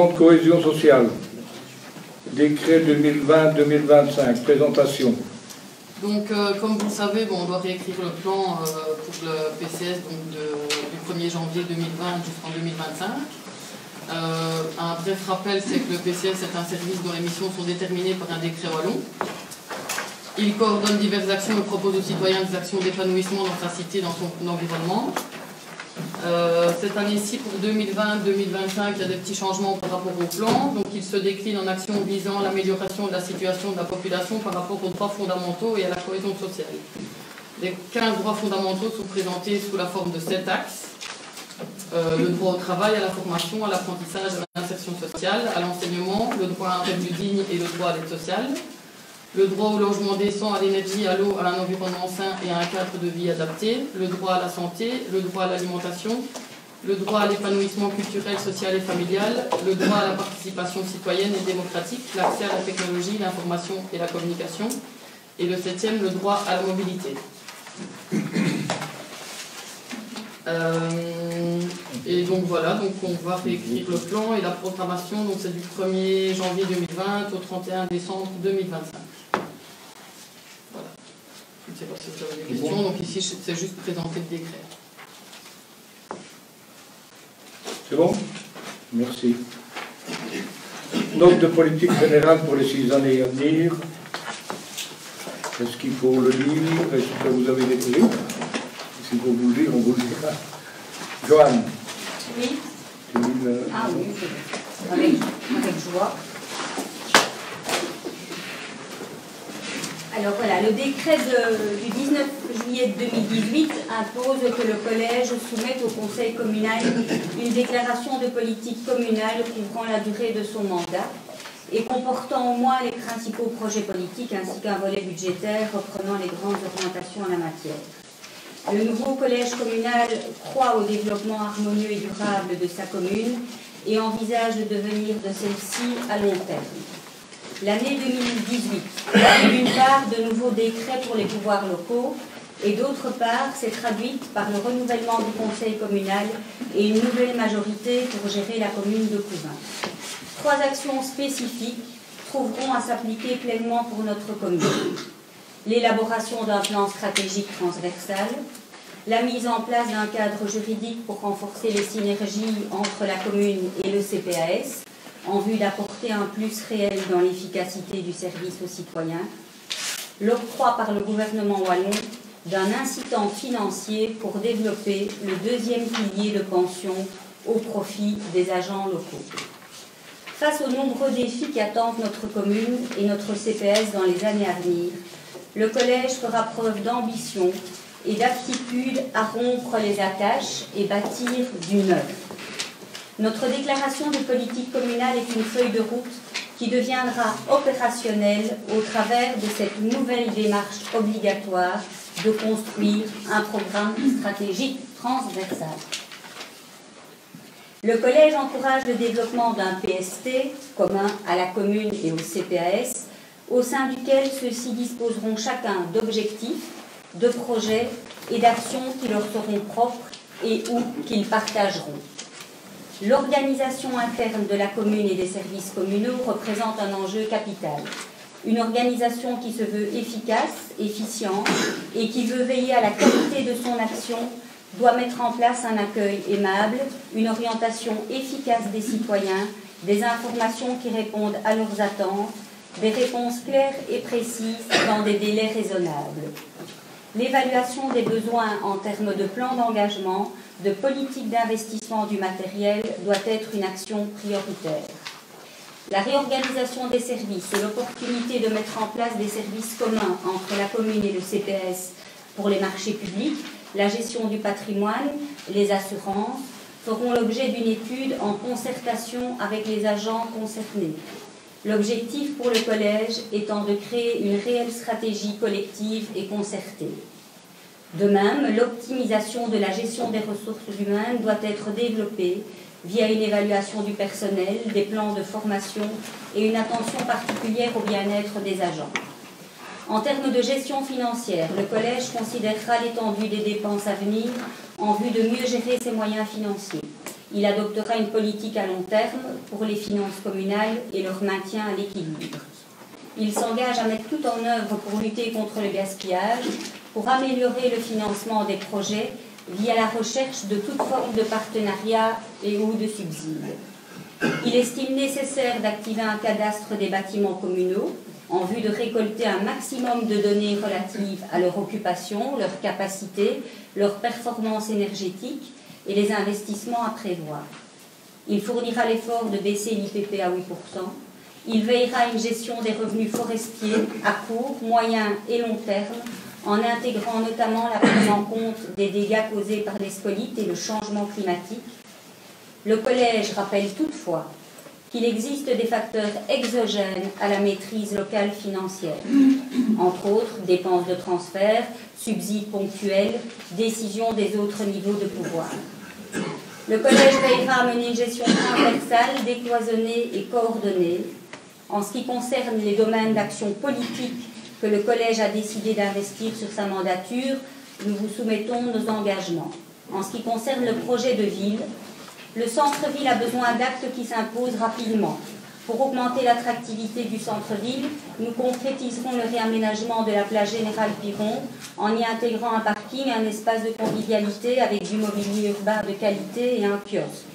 présente cohésion sociale. Décret 2020-2025, présentation. Donc, comme vous le savez, on doit réécrire le plan pour le PCS donc du 1er janvier 2020 jusqu'en 2025. Un bref rappel, c'est que le PCS est un service dont les missions sont déterminées par un décret wallon. Il coordonne diverses actions et propose aux citoyens des actions d'épanouissement dans sa cité, dans son environnement. Cette année-ci, pour 2020-2025, il y a des petits changements par rapport au plan. Donc, il se décline en actions visant l'amélioration de la situation de la population par rapport aux droits fondamentaux et à la cohésion sociale. Les 15 droits fondamentaux sont présentés sous la forme de 7 axes. Le droit au travail, à la formation, à l'apprentissage, à l'insertion sociale, à l'enseignement, le droit à un revenu digne et le droit à l'aide sociale, le droit au logement décent, à l'énergie, à l'eau, à un environnement sain et à un cadre de vie adapté, le droit à la santé, le droit à l'alimentation, le droit à l'épanouissement culturel, social et familial, le droit à la participation citoyenne et démocratique, l'accès à la technologie, l'information et la communication, et le 7e, le droit à la mobilité. Et donc voilà, donc on va réécrire le plan et la programmation, donc c'est du 1er janvier 2020 au 31 décembre 2025. Voilà. Je ne sais pas si vous avez des questions, donc ici c'est juste présenter le décret. C'est bon? Merci. Note de politique générale pour les 6 années à venir. Est-ce qu'il faut le lire? Est-ce que vous avez des trucs? S'il faut vous le lire, on vous le dira. Joanne. Oui. Ah oui, avec joie. Alors voilà, le décret du 19 juillet 2018 impose que le collège soumette au conseil communal une déclaration de politique communale couvrant la durée de son mandat et comportant au moins les principaux projets politiques ainsi qu'un volet budgétaire reprenant les grandes orientations en la matière. Le nouveau collège communal croit au développement harmonieux et durable de sa commune et envisage le devenir de celle-ci à long terme. L'année 2018 a d'une part de nouveaux décrets pour les pouvoirs locaux et d'autre part s'est traduite par le renouvellement du conseil communal et une nouvelle majorité pour gérer la commune de Couvain. 3 actions spécifiques trouveront à s'appliquer pleinement pour notre commune. L'élaboration d'un plan stratégique transversal, la mise en place d'un cadre juridique pour renforcer les synergies entre la commune et le CPAS, en vue d'apporter un plus réel dans l'efficacité du service aux citoyens, l'octroi par le gouvernement wallon d'un incitant financier pour développer le 2e pilier de pension au profit des agents locaux. Face aux nombreux défis qui attendent notre commune et notre CPS dans les années à venir, le collège fera preuve d'ambition et d'aptitude à rompre les attaches et bâtir du neuf. Notre déclaration de politique communale est une feuille de route qui deviendra opérationnelle au travers de cette nouvelle démarche obligatoire de construire un programme stratégique transversal. Le collège encourage le développement d'un PST commun à la commune et au CPAS, au sein duquel ceux-ci disposeront chacun d'objectifs, de projets et d'actions qui leur seront propres et ou qu'ils partageront. L'organisation interne de la commune et des services communaux représente un enjeu capital. Une organisation qui se veut efficace, efficiente et qui veut veiller à la qualité de son action doit mettre en place un accueil aimable, une orientation efficace des citoyens, des informations qui répondent à leurs attentes, des réponses claires et précises dans des délais raisonnables. L'évaluation des besoins en termes de plan d'engagement, de politique d'investissement du matériel doit être une action prioritaire. La réorganisation des services et l'opportunité de mettre en place des services communs entre la commune et le CPS pour les marchés publics, la gestion du patrimoine, les assurances, feront l'objet d'une étude en concertation avec les agents concernés. L'objectif pour le collège étant de créer une réelle stratégie collective et concertée. De même, l'optimisation de la gestion des ressources humaines doit être développée via une évaluation du personnel, des plans de formation et une attention particulière au bien-être des agents. En termes de gestion financière, le collège considérera l'étendue des dépenses à venir en vue de mieux gérer ses moyens financiers. Il adoptera une politique à long terme pour les finances communales et leur maintien à l'équilibre. Il s'engage à mettre tout en œuvre pour lutter contre le gaspillage, pour améliorer le financement des projets via la recherche de toute forme de partenariat et ou de subsides. Il estime nécessaire d'activer un cadastre des bâtiments communaux en vue de récolter un maximum de données relatives à leur occupation, leur capacité, leur performance énergétique et les investissements à prévoir. Il fournira l'effort de baisser l'IPP à 8%. Il veillera à une gestion des revenus forestiers à court, moyen et long terme, en intégrant notamment la prise en compte des dégâts causés par les scolytes et le changement climatique. Le Collège rappelle toutefois qu'il existe des facteurs exogènes à la maîtrise locale financière, entre autres dépenses de transfert, subsides ponctuels, décisions des autres niveaux de pouvoir. Le Collège veillera à mener une gestion transversale, décloisonnée et coordonnée. En ce qui concerne les domaines d'action politique que le Collège a décidé d'investir sur sa mandature, nous vous soumettons nos engagements. En ce qui concerne le projet de ville, le centre-ville a besoin d'actes qui s'imposent rapidement. Pour augmenter l'attractivité du centre-ville, nous concrétiserons le réaménagement de la plage Général Piron en y intégrant un parking, un espace de convivialité avec du mobilier urbain de qualité et un kiosque.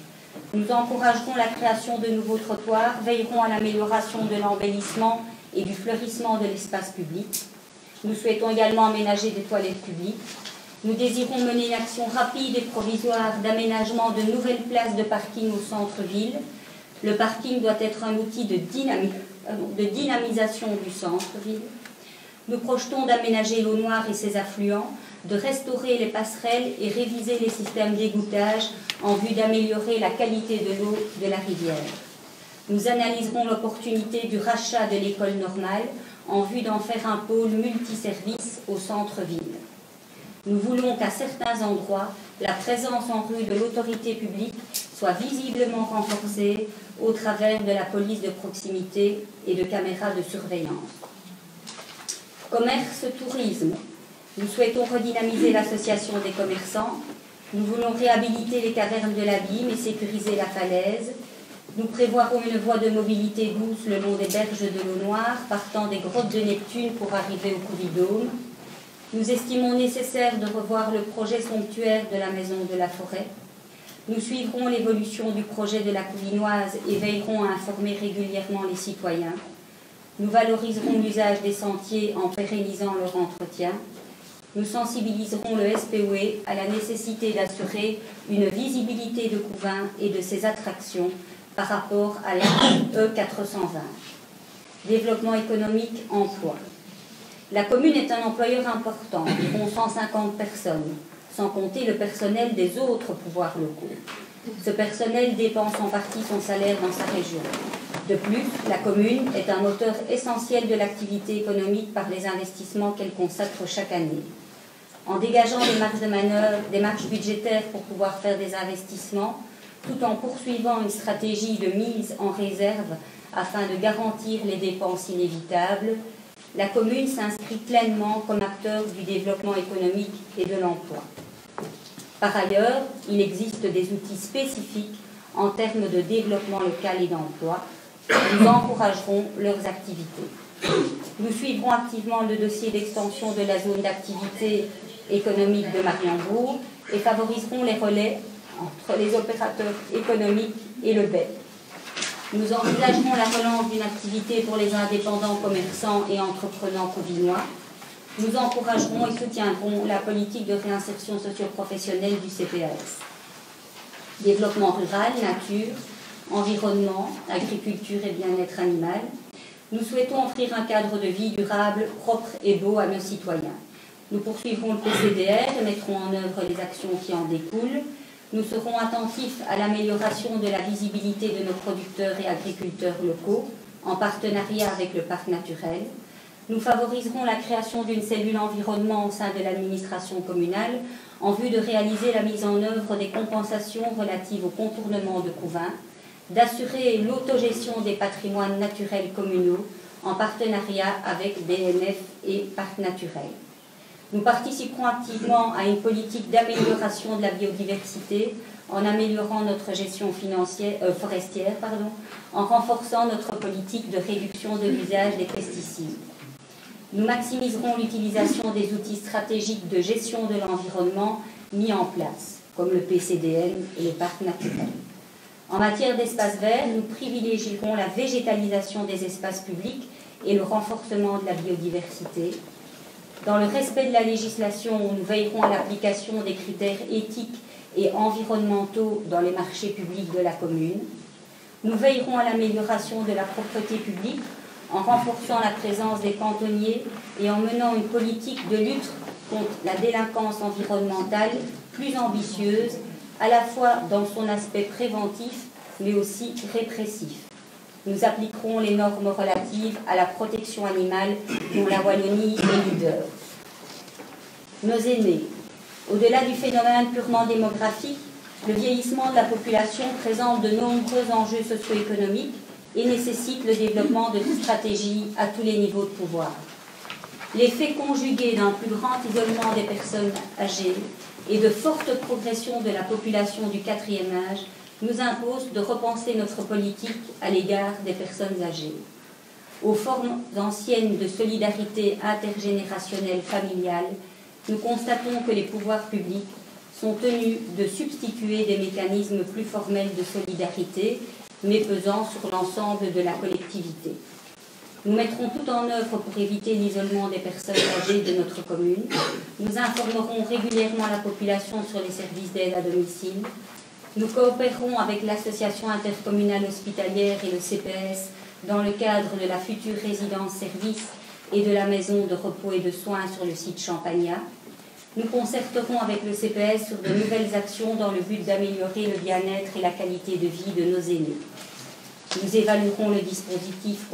Nous encouragerons la création de nouveaux trottoirs, veillerons à l'amélioration de l'embellissement et du fleurissement de l'espace public. Nous souhaitons également aménager des toilettes publiques. Nous désirons mener une action rapide et provisoire d'aménagement de nouvelles places de parking au centre-ville. Le parking doit être un outil de dynamisation du centre-ville. Nous projetons d'aménager l'eau noire et ses affluents, de restaurer les passerelles et réviser les systèmes d'égouttage en vue d'améliorer la qualité de l'eau de la rivière. Nous analyserons l'opportunité du rachat de l'école normale en vue d'en faire un pôle multiservice au centre-ville. Nous voulons qu'à certains endroits, la présence en rue de l'autorité publique soit visiblement renforcée au travers de la police de proximité et de caméras de surveillance. Commerce, tourisme. Nous souhaitons redynamiser l'association des commerçants. Nous voulons réhabiliter les cavernes de l'Abîme et sécuriser la falaise. Nous prévoirons une voie de mobilité douce le long des berges de l'eau Noire, partant des grottes de Neptune pour arriver au Couvidôme. Nous estimons nécessaire de revoir le projet somptuaire de la Maison de la Forêt. Nous suivrons l'évolution du projet de la Couvinoise et veillerons à informer régulièrement les citoyens. Nous valoriserons l'usage des sentiers en pérennisant leur entretien. Nous sensibiliserons le SPOE à la nécessité d'assurer une visibilité de Couvin et de ses attractions par rapport à l'AE 420. Développement économique, emploi. La commune est un employeur important, environ 150 personnes, sans compter le personnel des autres pouvoirs locaux. Ce personnel dépense en partie son salaire dans sa région. De plus, la commune est un moteur essentiel de l'activité économique par les investissements qu'elle consacre chaque année. En dégageant des marges de manœuvre, des marges budgétaires pour pouvoir faire des investissements, tout en poursuivant une stratégie de mise en réserve afin de garantir les dépenses inévitables, la commune s'inscrit pleinement comme acteur du développement économique et de l'emploi. Par ailleurs, il existe des outils spécifiques en termes de développement local et d'emploi. Nous encouragerons leurs activités. Nous suivrons activement le dossier d'extension de la zone d'activité économique de Mariembourg et favoriserons les relais entre les opérateurs économiques et le BEP. Nous envisagerons la relance d'une activité pour les indépendants commerçants et entrepreneurs couvinois. Nous encouragerons et soutiendrons la politique de réinsertion socio-professionnelle du CPAS. Développement rural, nature, environnement, agriculture et bien-être animal. Nous souhaitons offrir un cadre de vie durable, propre et beau à nos citoyens. Nous poursuivrons le PCDR et mettrons en œuvre les actions qui en découlent. Nous serons attentifs à l'amélioration de la visibilité de nos producteurs et agriculteurs locaux, en partenariat avec le parc naturel. Nous favoriserons la création d'une cellule environnement au sein de l'administration communale en vue de réaliser la mise en œuvre des compensations relatives au contournement de Couvin, d'assurer l'autogestion des patrimoines naturels communaux en partenariat avec BNF et Parcs naturels. Nous participerons activement à une politique d'amélioration de la biodiversité en améliorant notre gestion forestière, en renforçant notre politique de réduction de l'usage des pesticides. Nous maximiserons l'utilisation des outils stratégiques de gestion de l'environnement mis en place, comme le PCDN et les parcs naturels. En matière d'espaces verts, nous privilégierons la végétalisation des espaces publics et le renforcement de la biodiversité. Dans le respect de la législation, nous veillerons à l'application des critères éthiques et environnementaux dans les marchés publics de la commune. Nous veillerons à l'amélioration de la propreté publique en renforçant la présence des cantonniers et en menant une politique de lutte contre la délinquance environnementale plus ambitieuse, à la fois dans son aspect préventif, mais aussi répressif. Nous appliquerons les normes relatives à la protection animale dont la Wallonie est leader. Nos aînés. Au-delà du phénomène purement démographique, le vieillissement de la population présente de nombreux enjeux socio-économiques et nécessite le développement de stratégies à tous les niveaux de pouvoir. L'effet conjugué d'un plus grand isolement des personnes âgées et de fortes progressions de la population du 4e âge nous impose de repenser notre politique à l'égard des personnes âgées. Aux formes anciennes de solidarité intergénérationnelle familiale, nous constatons que les pouvoirs publics sont tenus de substituer des mécanismes plus formels de solidarité, mais pesant sur l'ensemble de la collectivité. Nous mettrons tout en œuvre pour éviter l'isolement des personnes âgées de notre commune. Nous informerons régulièrement la population sur les services d'aide à domicile. Nous coopérerons avec l'Association intercommunale hospitalière et le CPS dans le cadre de la future résidence-service et de la maison de repos et de soins sur le site Champagnat. Nous concerterons avec le CPS sur de nouvelles actions dans le but d'améliorer le bien-être et la qualité de vie de nos aînés. Nous évaluerons le dispositif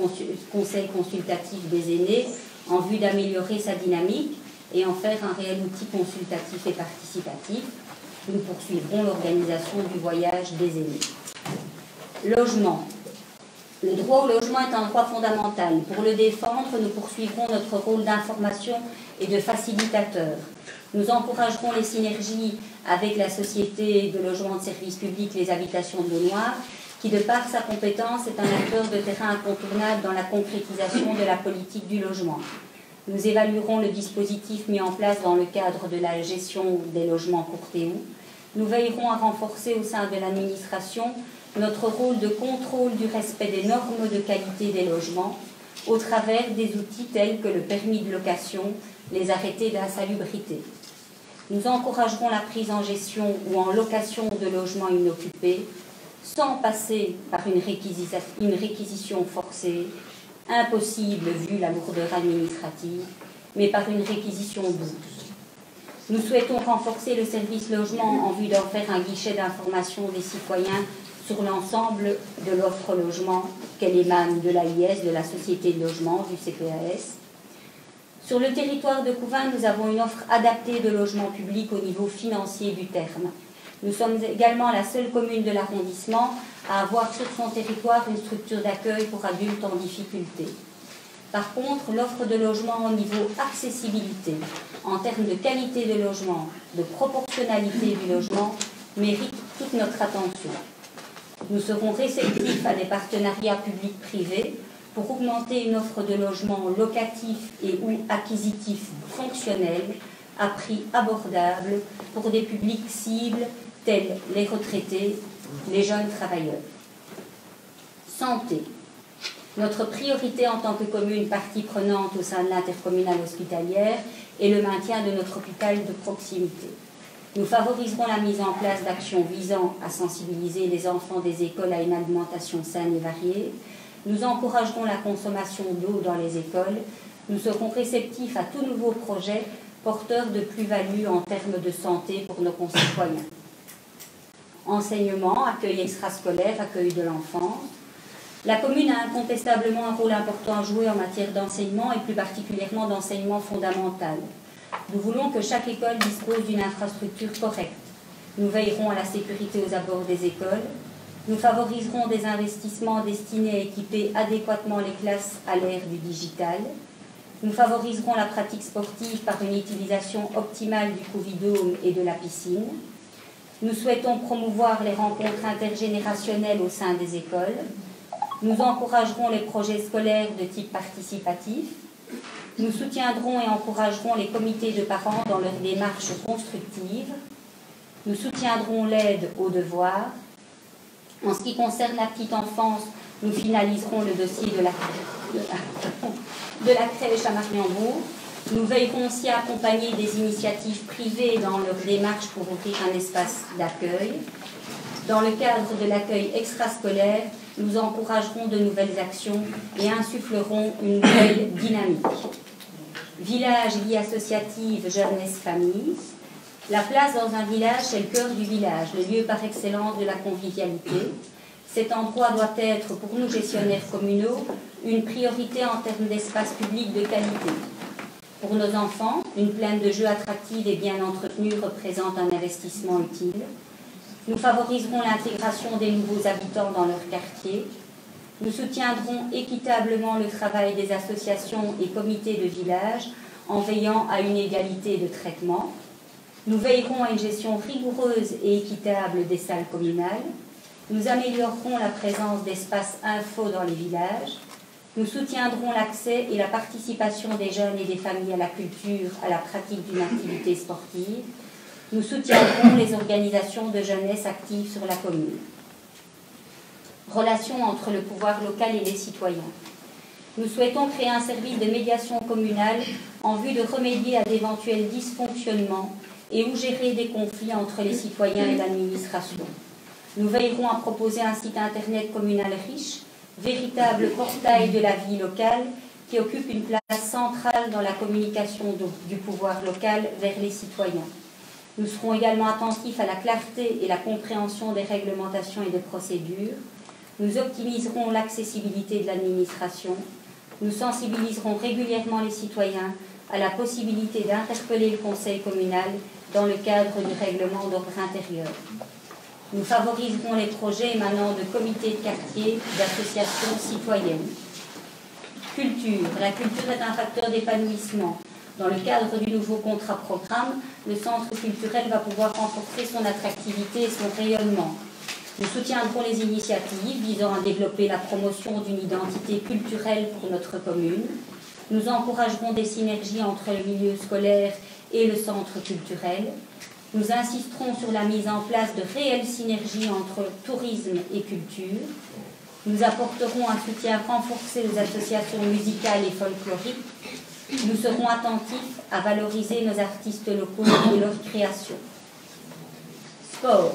Conseil consultatif des aînés en vue d'améliorer sa dynamique et en faire un réel outil consultatif et participatif. Nous poursuivrons l'organisation du voyage des aînés. Logement. Le droit au logement est un droit fondamental. Pour le défendre, nous poursuivrons notre rôle d'information et de facilitateur. Nous encouragerons les synergies avec la Société de logement de service public Les Habitations de l'Eau Noire, qui, de par sa compétence, est un acteur de terrain incontournable dans la concrétisation de la politique du logement. Nous évaluerons le dispositif mis en place dans le cadre de la gestion des logements Courtéou. Nous veillerons à renforcer au sein de l'administration notre rôle de contrôle du respect des normes de qualité des logements au travers des outils tels que le permis de location, les arrêtés d'insalubrité. Nous encouragerons la prise en gestion ou en location de logements inoccupés sans passer par une réquisition forcée, impossible vu la lourdeur administrative, mais par une réquisition douce. Nous souhaitons renforcer le service logement en vue d'en faire un guichet d'information des citoyens sur l'ensemble de l'offre logement qu'elle émane de l'AIS, de la Société de logement, du CPAS. Sur le territoire de Couvain, nous avons une offre adaptée de logement public au niveau financier du terme. Nous sommes également la seule commune de l'arrondissement à avoir sur son territoire une structure d'accueil pour adultes en difficulté. Par contre, l'offre de logement au niveau accessibilité, en termes de qualité de logement, de proportionnalité du logement, mérite toute notre attention. Nous serons réceptifs à des partenariats publics-privés pour augmenter une offre de logement locatif et ou acquisitif fonctionnel à prix abordable pour des publics cibles tels les retraités, les jeunes travailleurs. Santé. Notre priorité en tant que commune partie prenante au sein de l'intercommunale hospitalière est le maintien de notre hôpital de proximité. Nous favoriserons la mise en place d'actions visant à sensibiliser les enfants des écoles à une alimentation saine et variée. Nous encouragerons la consommation d'eau dans les écoles. Nous serons réceptifs à tout nouveau projet porteur de plus-value en termes de santé pour nos concitoyens. Enseignement, accueil extrascolaire, accueil de l'enfance. La commune a incontestablement un rôle important à jouer en matière d'enseignement et plus particulièrement d'enseignement fondamental. Nous voulons que chaque école dispose d'une infrastructure correcte. Nous veillerons à la sécurité aux abords des écoles. Nous favoriserons des investissements destinés à équiper adéquatement les classes à l'ère du digital. Nous favoriserons la pratique sportive par une utilisation optimale du couvidome et de la piscine. Nous souhaitons promouvoir les rencontres intergénérationnelles au sein des écoles. Nous encouragerons les projets scolaires de type participatif. Nous soutiendrons et encouragerons les comités de parents dans leur démarche constructive. Nous soutiendrons l'aide aux devoirs. En ce qui concerne la petite enfance, nous finaliserons le dossier de la crèche à Mariembourg. Nous veillerons aussi à accompagner des initiatives privées dans leur démarche pour offrir un espace d'accueil. Dans le cadre de l'accueil extrascolaire, nous encouragerons de nouvelles actions et insufflerons une nouvelle dynamique. Village, vie associative, jeunesse, famille. La place dans un village, c'est le cœur du village, le lieu par excellence de la convivialité. Cet endroit doit être, pour nous gestionnaires communaux, une priorité en termes d'espace public de qualité. Pour nos enfants, une plaine de jeux attractive et bien entretenue représente un investissement utile. Nous favoriserons l'intégration des nouveaux habitants dans leur quartier. Nous soutiendrons équitablement le travail des associations et comités de village en veillant à une égalité de traitement. Nous veillerons à une gestion rigoureuse et équitable des salles communales. Nous améliorerons la présence d'espaces info dans les villages. Nous soutiendrons l'accès et la participation des jeunes et des familles à la culture, à la pratique d'une activité sportive. Nous soutiendrons les organisations de jeunesse actives sur la commune. Relations entre le pouvoir local et les citoyens. Nous souhaitons créer un service de médiation communale en vue de remédier à d'éventuels dysfonctionnements et ou gérer des conflits entre les citoyens et l'administration. Nous veillerons à proposer un site internet communal riche, véritable portail de la vie locale qui occupe une place centrale dans la communication du pouvoir local vers les citoyens. Nous serons également attentifs à la clarté et la compréhension des réglementations et des procédures. Nous optimiserons l'accessibilité de l'administration. Nous sensibiliserons régulièrement les citoyens à la possibilité d'interpeller le conseil communal dans le cadre du règlement d'ordre intérieur. Nous favoriserons les projets émanant de comités de quartier, d'associations citoyennes. Culture. La culture est un facteur d'épanouissement. Dans le cadre du nouveau contrat programme, le centre culturel va pouvoir renforcer son attractivité et son rayonnement. Nous soutiendrons les initiatives visant à développer la promotion d'une identité culturelle pour notre commune. Nous encouragerons des synergies entre le milieu scolaire et le centre culturel. Nous insisterons sur la mise en place de réelles synergies entre tourisme et culture. Nous apporterons un soutien renforcé aux associations musicales et folkloriques. Nous serons attentifs à valoriser nos artistes locaux et leur création. Sport.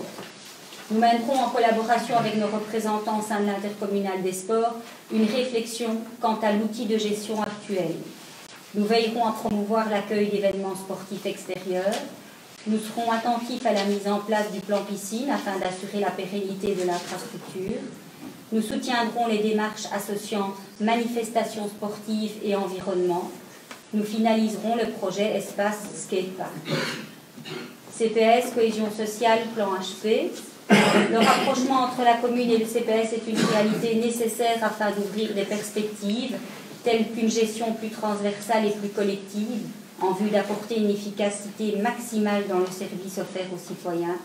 Nous mènerons en collaboration avec nos représentants au sein de l'intercommunal des sports une réflexion quant à l'outil de gestion actuel. Nous veillerons à promouvoir l'accueil d'événements sportifs extérieurs. Nous serons attentifs à la mise en place du plan piscine afin d'assurer la pérennité de l'infrastructure. Nous soutiendrons les démarches associant manifestations sportives et environnement. Nous finaliserons le projet Espace Skatepark. CPS, cohésion sociale, plan HP. Le rapprochement entre la commune et le CPS est une réalité nécessaire afin d'ouvrir des perspectives telles qu'une gestion plus transversale et plus collective en vue d'apporter une efficacité maximale dans le service offert aux citoyens.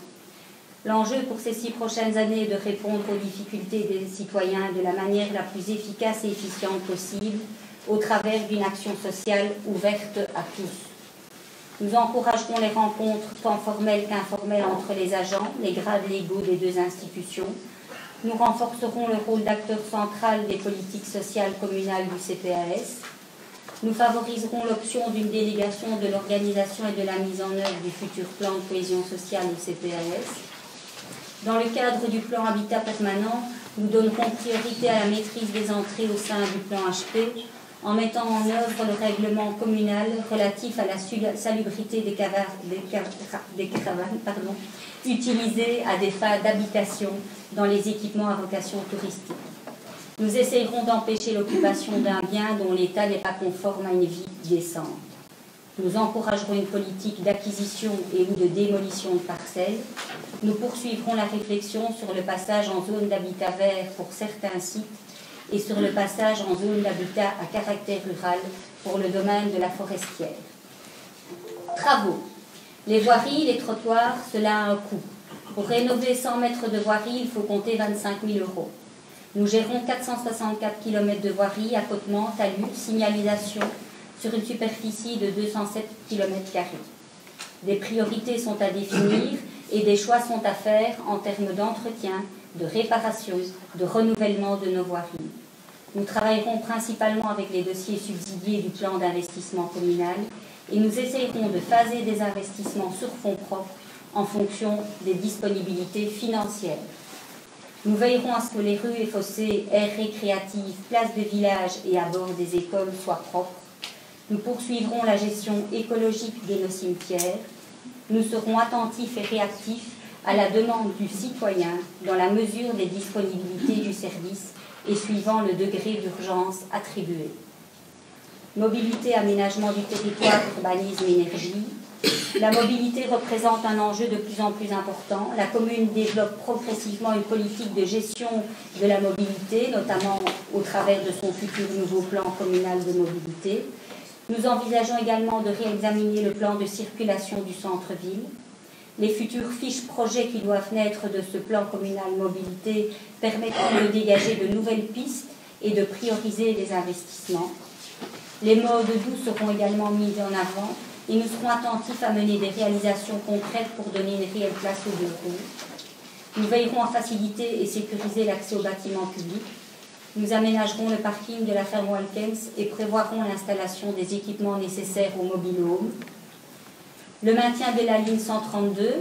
L'enjeu pour ces 6 prochaines années est de répondre aux difficultés des citoyens de la manière la plus efficace et efficiente possible au travers d'une action sociale ouverte à tous. Nous encouragerons les rencontres tant formelles qu'informelles entre les agents, les grades légaux des 2 institutions. Nous renforcerons le rôle d'acteur central des politiques sociales communales du CPAS. Nous favoriserons l'option d'une délégation de l'organisation et de la mise en œuvre du futur plan de cohésion sociale au CPAS. Dans le cadre du plan Habitat permanent, nous donnerons priorité à la maîtrise des entrées au sein du plan HP en mettant en œuvre le règlement communal relatif à la salubrité des caravanes utilisées à des fins d'habitation dans les équipements à vocation touristique. Nous essayerons d'empêcher l'occupation d'un bien dont l'état n'est pas conforme à une vie décente. Nous encouragerons une politique d'acquisition et ou de démolition de parcelles. Nous poursuivrons la réflexion sur le passage en zone d'habitat vert pour certains sites et sur le passage en zone d'habitat à caractère rural pour le domaine de la forestière. Travaux. Les voiries, les trottoirs, cela a un coût. Pour rénover 100 mètres de voirie, il faut compter 25 000 €. Nous gérons 464 km de voirie, accotements, talus, signalisation, sur une superficie de 207 km². Des priorités sont à définir et des choix sont à faire en termes d'entretien, de réparation, de renouvellement de nos voiries. Nous travaillerons principalement avec les dossiers subsidiés du plan d'investissement communal et nous essayerons de phaser des investissements sur fonds propres en fonction des disponibilités financières. Nous veillerons à ce que les rues et fossés, aires récréatives, places de village et abords des écoles soient propres. Nous poursuivrons la gestion écologique de nos cimetières. Nous serons attentifs et réactifs à la demande du citoyen dans la mesure des disponibilités du service et suivant le degré d'urgence attribué. Mobilité, aménagement du territoire, urbanisme, énergie. La mobilité représente un enjeu de plus en plus important. La commune développe progressivement une politique de gestion de la mobilité, notamment au travers de son futur nouveau plan communal de mobilité. Nous envisageons également de réexaminer le plan de circulation du centre-ville. Les futures fiches projets qui doivent naître de ce plan communal mobilité permettront de dégager de nouvelles pistes et de prioriser les investissements. Les modes doux seront également mis en avant et nous serons attentifs à mener des réalisations concrètes pour donner une réelle place aux deux roues. Nous veillerons à faciliter et sécuriser l'accès aux bâtiments publics. Nous aménagerons le parking de la ferme Walkens et prévoirons l'installation des équipements nécessaires au mobile home. Le maintien de la ligne 132,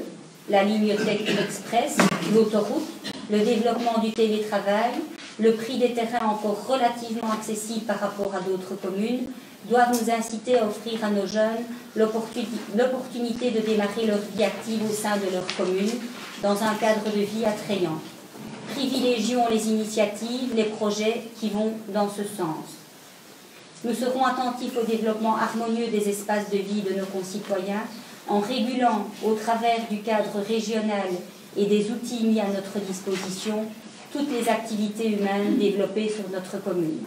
la ligne Tech Express, l'autoroute, le développement du télétravail, le prix des terrains encore relativement accessible par rapport à d'autres communes, doivent nous inciter à offrir à nos jeunes l'opportunité de démarrer leur vie active au sein de leur commune, dans un cadre de vie attrayant. Privilégions les initiatives, les projets qui vont dans ce sens. Nous serons attentifs au développement harmonieux des espaces de vie de nos concitoyens, en régulant au travers du cadre régional et des outils mis à notre disposition toutes les activités humaines développées sur notre commune.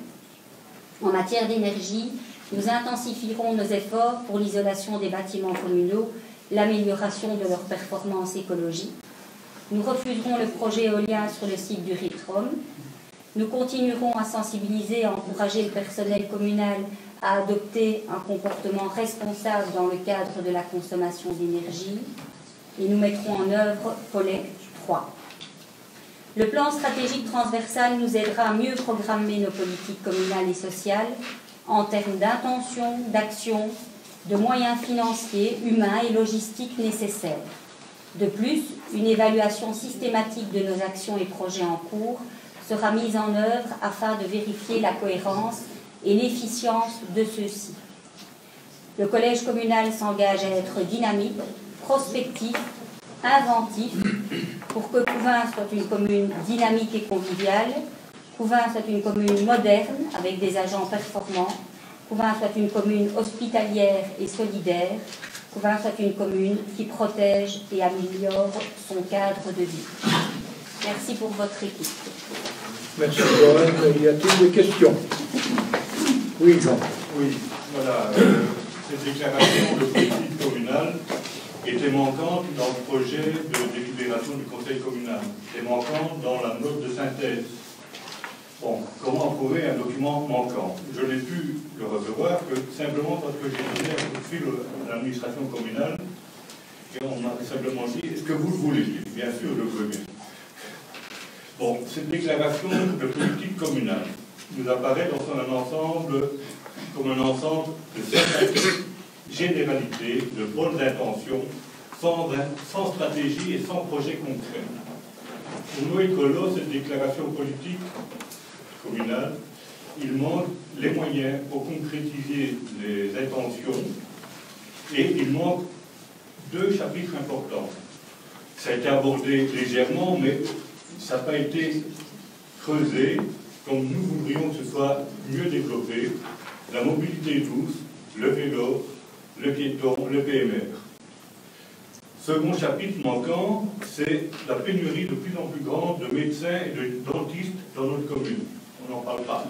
En matière d'énergie, nous intensifierons nos efforts pour l'isolation des bâtiments communaux, l'amélioration de leur performance écologique. Nous refuserons le projet éolien sur le site du Ritrom. Nous continuerons à sensibiliser et à encourager le personnel communal à adopter un comportement responsable dans le cadre de la consommation d'énergie. Et nous mettrons en œuvre POLEC 3. Le plan stratégique transversal nous aidera à mieux programmer nos politiques communales et sociales en termes d'intention, d'action, de moyens financiers, humains et logistiques nécessaires. De plus, une évaluation systématique de nos actions et projets en cours sera mise en œuvre afin de vérifier la cohérence et l'efficience de ceux-ci. Le collège communal s'engage à être dynamique, prospectif, inventif, pour que Couvins soit une commune dynamique et conviviale, Couvins soit une commune moderne avec des agents performants, Couvins soit une commune hospitalière et solidaire, Couvins soit une commune qui protège et améliore son cadre de vie. Merci pour votre écoute. Merci Joël. Y a-t-il des questions? Oui, Jean. Oui, voilà. Cette déclaration de politique communale était manquante dans le projet de délibération du Conseil communal. Était manquante dans la note de synthèse. Bon, comment trouver un document manquant? Je n'ai pu le recevoir que simplement parce que j'ai donné un coup de fil à l'administration communale et on m'a simplement dit, est-ce que vous le voulez? Bien sûr, je le veux bien. Bon, cette déclaration de politique communale nous apparaît dans son ensemble comme un ensemble de certaines généralités, de bonnes intentions, sans stratégie et sans projet concret. Pour nous, écolos, cette déclaration politique communale, il manque les moyens pour concrétiser les intentions et il manque deux chapitres importants. Ça a été abordé légèrement, mais ça n'a pas été creusé comme nous voudrions que ce soit mieux développé. La mobilité douce, le vélo, le piéton, le PMR. Second chapitre manquant, c'est la pénurie de plus en plus grande de médecins et de dentistes dans notre commune. On n'en parle pas.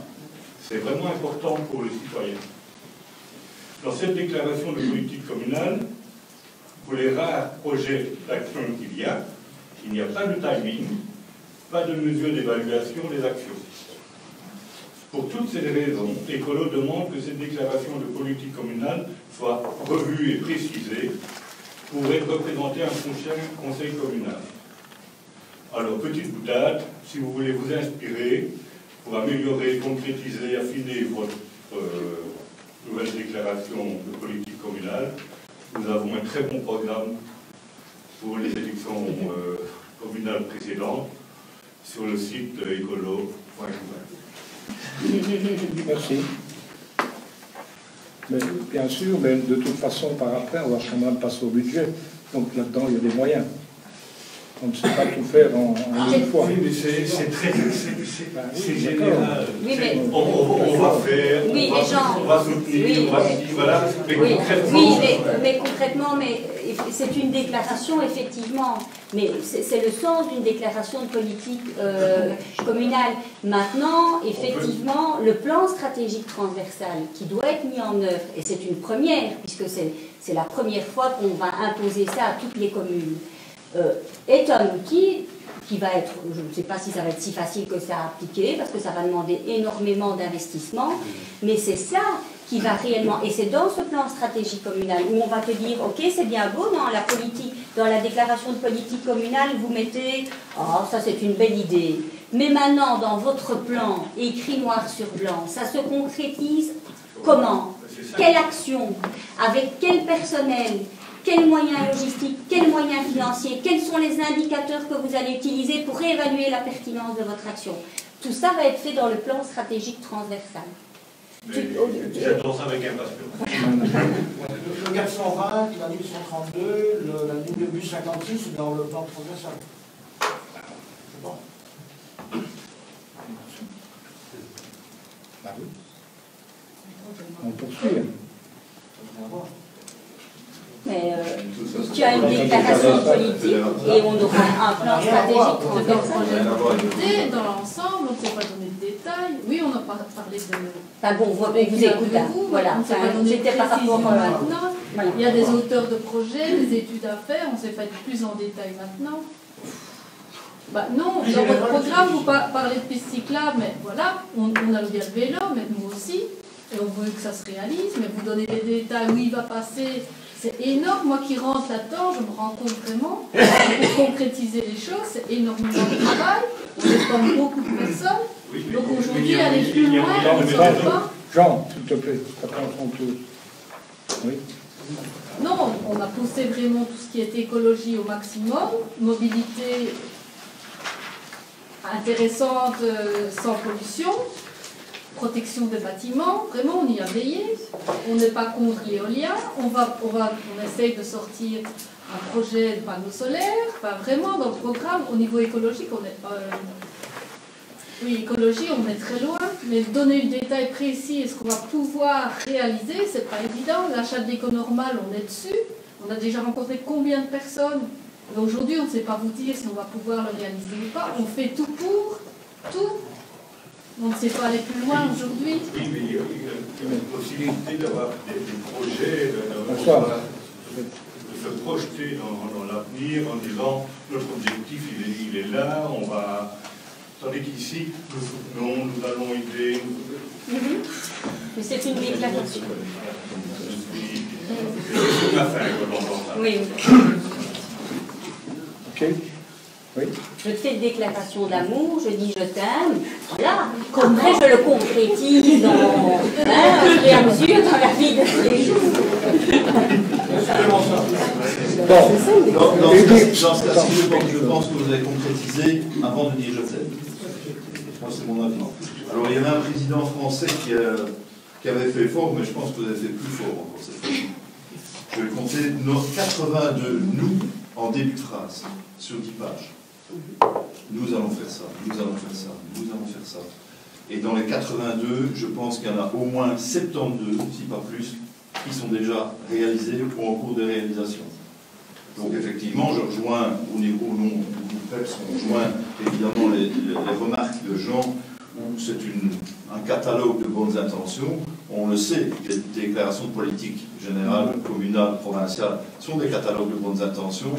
C'est vraiment important pour les citoyens. Dans cette déclaration de politique communale, pour les rares projets d'action qu'il n'y a pas de timing, pas de mesure d'évaluation des actions. Pour toutes ces raisons, Écolo demande que cette déclaration de politique communale soit revue et précisée pour représenter un prochain conseil communal. Alors, petite boutade, si vous voulez vous inspirer pour améliorer, concrétiser, affiner votre nouvelle déclaration de politique communale, nous avons un très bon programme pour les élections communales précédentes sur le site écolo.fr. Merci. Mais, bien sûr, mais de toute façon, par après, on va quand même passer au budget. Donc là-dedans, il y a des moyens. On ne sait pas tout faire en une fois. Oui, mais c'est général. Oui, mais... On va faire, oui, on va soutenir, oui, on va dire, voilà. Mais oui, concrètement... oui, mais concrètement, c'est une déclaration, effectivement. Mais c'est le sens d'une déclaration de politique communale. Maintenant, effectivement, le plan stratégique transversal qui doit être mis en œuvre, et c'est une première, puisque c'est la première fois qu'on va imposer ça à toutes les communes, est un outil qui va être, je ne sais pas si ça va être si facile que ça à appliquer, parce que ça va demander énormément d'investissement, mais c'est ça qui va réellement, et c'est dans ce plan stratégique communal où on va te dire, ok, c'est bien beau, dans la politique, dans la déclaration de politique communale, vous mettez, oh, ça c'est une belle idée, mais maintenant, dans votre plan, écrit noir sur blanc, ça se concrétise comment? Quelle action? Avec quel personnel? Quels moyens logistiques, quels moyens financiers, quels sont les indicateurs que vous allez utiliser pour évaluer la pertinence de votre action? Tout ça va être fait dans le plan stratégique transversal. J'attends ça avec impatience. Le 420, la ligne 132, la ligne de bus 56, c'est dans le plan transversal. C'est bon. Bah oui. On poursuit. Mais tu as une déclaration politique et on aura un plan stratégique transversal. Dans l'ensemble, on ne s'est pas donné de détails. Oui, on a parlé de... Enfin bon, vous écoutez. Voilà. On ne s'est pas donné de précision maintenant. Voilà. Il y a des auteurs de projets, des études à faire, on ne sait pas plus en détail maintenant. Bah non, dans votre programme, vous parlez de pistes cyclables, mais voilà, on a bien le vélo, mais nous aussi, et on veut que ça se réalise, mais vous donnez des détails où il va passer. C'est énorme, moi qui rentre là-dedans, je me rends compte vraiment, pour concrétiser les choses, c'est énormément de travail, on dépend beaucoup de personnes, donc aujourd'hui, aller plus loin, on ne sait pas. Jean, s'il te plaît, attention tous. Oui. Non, on a poussé vraiment tout ce qui est écologie au maximum, mobilité intéressante, sans pollution, protection des bâtiments, vraiment on y a veillé, on n'est pas contre l'éolien, on essaye de sortir un projet de panneaux solaires, enfin vraiment dans le programme au niveau écologique on est oui, écologie on est très loin, mais donner le détail précis et ce qu'on va pouvoir réaliser, c'est pas évident. L'achat de l'éco-normal, on est dessus, on a déjà rencontré combien de personnes, et aujourd'hui on ne sait pas vous dire si on va pouvoir le réaliser ou pas, on fait tout pour, tout. On ne sait pas aller plus loin aujourd'hui. Oui, mais il y a une possibilité d'avoir des projets, de se projeter dans l'avenir en disant notre objectif il est là, on va. Tandis qu'ici, nous soutenons, nous allons aider. Mais c'est une déclaration. C'est la fin que l'on entend. Oui. Ok. Oui. Je te fais une déclaration d'amour, je dis je t'aime, voilà. Après je le concrétise au fur et à mesure dans la vie de tous les jours. Dans ce cas-ci, je pense que vous avez concrétisé avant de dire je t'aime. Moi, c'est mon avis. Alors, il y avait un président français qui avait fait fort, mais je pense que vous avez fait plus fort encore cette fois. Je vais compter nos 82 nous en début de phrase, sur 10 pages. Nous allons faire ça, nous allons faire ça, nous allons faire ça. Et dans les 82, je pense qu'il y en a au moins 72, si pas plus, qui sont déjà réalisés ou en cours de réalisation. Donc effectivement, je rejoins au niveau nom du PEPS, on rejoint évidemment les remarques de Jean, où c'est un catalogue de bonnes intentions, On le sait, les déclarations de politique générale, communale, provinciale sont des catalogues de bonnes intentions,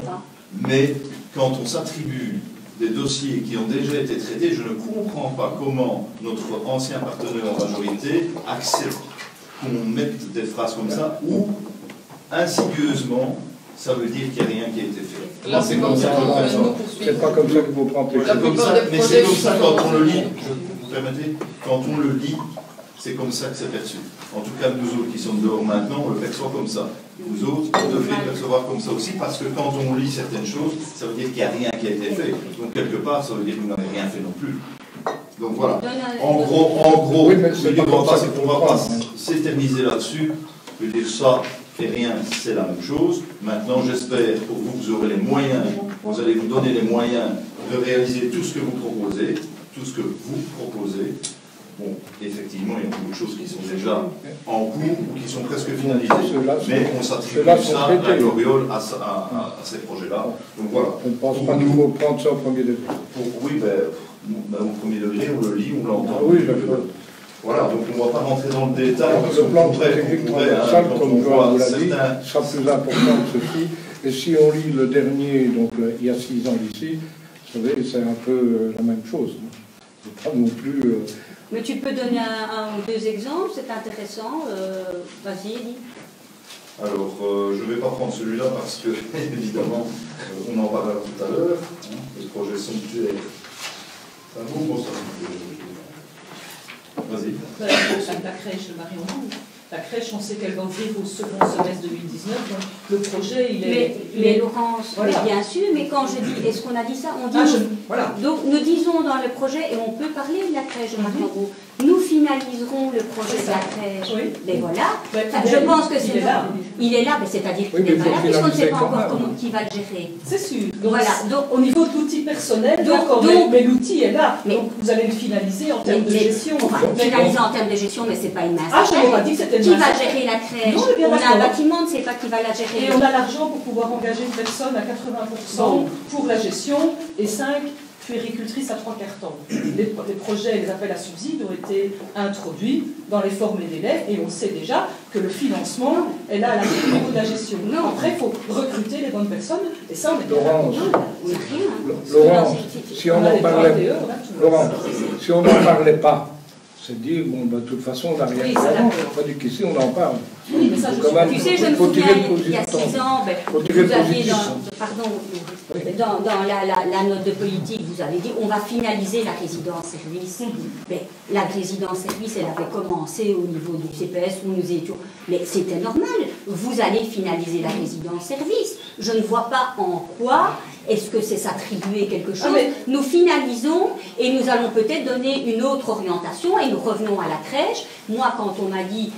mais quand on s'attribue des dossiers qui ont déjà été traités, je ne comprends pas comment notre ancien partenaire en majorité accepte qu'on mette des phrases comme ça, ou insidieusement, ça veut dire qu'il n'y a rien qui a été fait. Là, c'est comme ça qu'on nous poursuit. C'est pas comme ça qu'il faut prendre les La choses. plupart des Mais c'est projets comme ça qui quand sont- on le lit, vous permettez, quand on le lit, c'est comme ça que c'est perçu. En tout cas, nous autres qui sommes dehors maintenant, on le perçoit comme ça. Vous autres, vous devez le percevoir comme ça aussi, parce que quand on lit certaines choses, ça veut dire qu'il n'y a rien qui a été fait. Donc quelque part, ça veut dire que vous n'avez rien fait non plus. Donc voilà. En gros, Oui, mais c'est on pas comme ça ne va pas s'éterniser là-dessus. Je veux dire ça et rien, c'est la même chose. Maintenant, j'espère pour vous, vous aurez les moyens, vous allez vous donner les moyens de réaliser tout ce que vous proposez, tout ce que vous proposez. Bon, effectivement, il y a beaucoup de choses qui sont déjà en cours ou qui sont presque finalisées. Mais on s'attribue ça, la gloriole, à ces projets-là. Donc voilà. Je ne pense pas qu'il faut prendre ça au premier degré. Oui, au premier degré, on le lit, on l'entend. Ah oui, d'accord. Voilà, donc on ne va pas rentrer dans le détail. Le plan stratégique transversal, comme Joël vous l'a dit, sera plus important que ceci. Et si on lit le dernier, donc il y a 6 ans ici, vous savez, c'est un peu la même chose. C'est pas non plus... Mais tu peux donner un ou deux exemples, c'est intéressant. Vas-y, Eddie. Alors, je ne vais pas prendre celui-là parce que, évidemment, on en parlera tout à l'heure. Le projet somptuaire. C'est un bon mot, ça. Vas-y. La crèche de Marion. La crèche, on sait qu'elle va ouvrir au second semestre 2019, donc le projet, il est... Mais Laurence, voilà. mais bien sûr, mais quand je dis, est-ce qu'on a dit ça? On dit, voilà. donc nous disons dans le projet, et on peut parler de la crèche de Marion, nous finaliserons le projet de la crèche. Oui. Mais voilà, Mais enfin, je pense que c'est... il est là. Mais c'est-à-dire Oui, qu'il mais n'est pas là, il faut puisqu'on ne sait pas finaliser encore quand même. qui va le gérer. C'est sûr. Donc, Voilà, donc au niveau de l'outil personnel, Donc, d'accord, donc- mais l'outil est là. Mais- Donc vous allez le finaliser en termes de gestion. on va Mais finaliser en termes de gestion, mais c'est pas une mince Ah, je n'ai affaire. pas dit que c'était une Qui mince va affaire. gérer la crèche? Non, mais bien On a un d'accord. bâtiment, on ne sait pas qui va la gérer. Et on a l'argent pour pouvoir engager une personne à 80% pour la gestion et 5 puéricultrices à 3/4 temps. Les projets et les appels à subsides ont été introduits dans les formes et délais et on sait déjà que le financement est là à la au niveau de la gestion. Non. Après, il faut recruter les bonnes personnes et ça, on est bien Laurence, d'accord. Oui, rien. Laurence, si on On a n'en les parlait, PATE, on a tout. Laurent, si on n'en parlait pas, c'est dire, bon, bah, de toute façon, on n'a rien Oui, fait. c'est d'accord. Pas dit qu'ici, on en parle. Oui, mais ça, je Quand même, Tu sais, je me faut souviens, tirer le il y a 6 positif. ans, Faut tirer vous le aviez positif. dans la note de politique, vous avez dit on va finaliser la résidence-service. Mais la résidence-service, elle avait commencé au niveau du CPS où nous étions. Mais c'était normal. Vous allez finaliser la résidence-service. Je ne vois pas en quoi est-ce que c'est s'attribuer quelque chose. mais- Nous finalisons et nous allons peut-être donner une autre orientation et nous revenons à la crèche. Moi, quand on m'a dit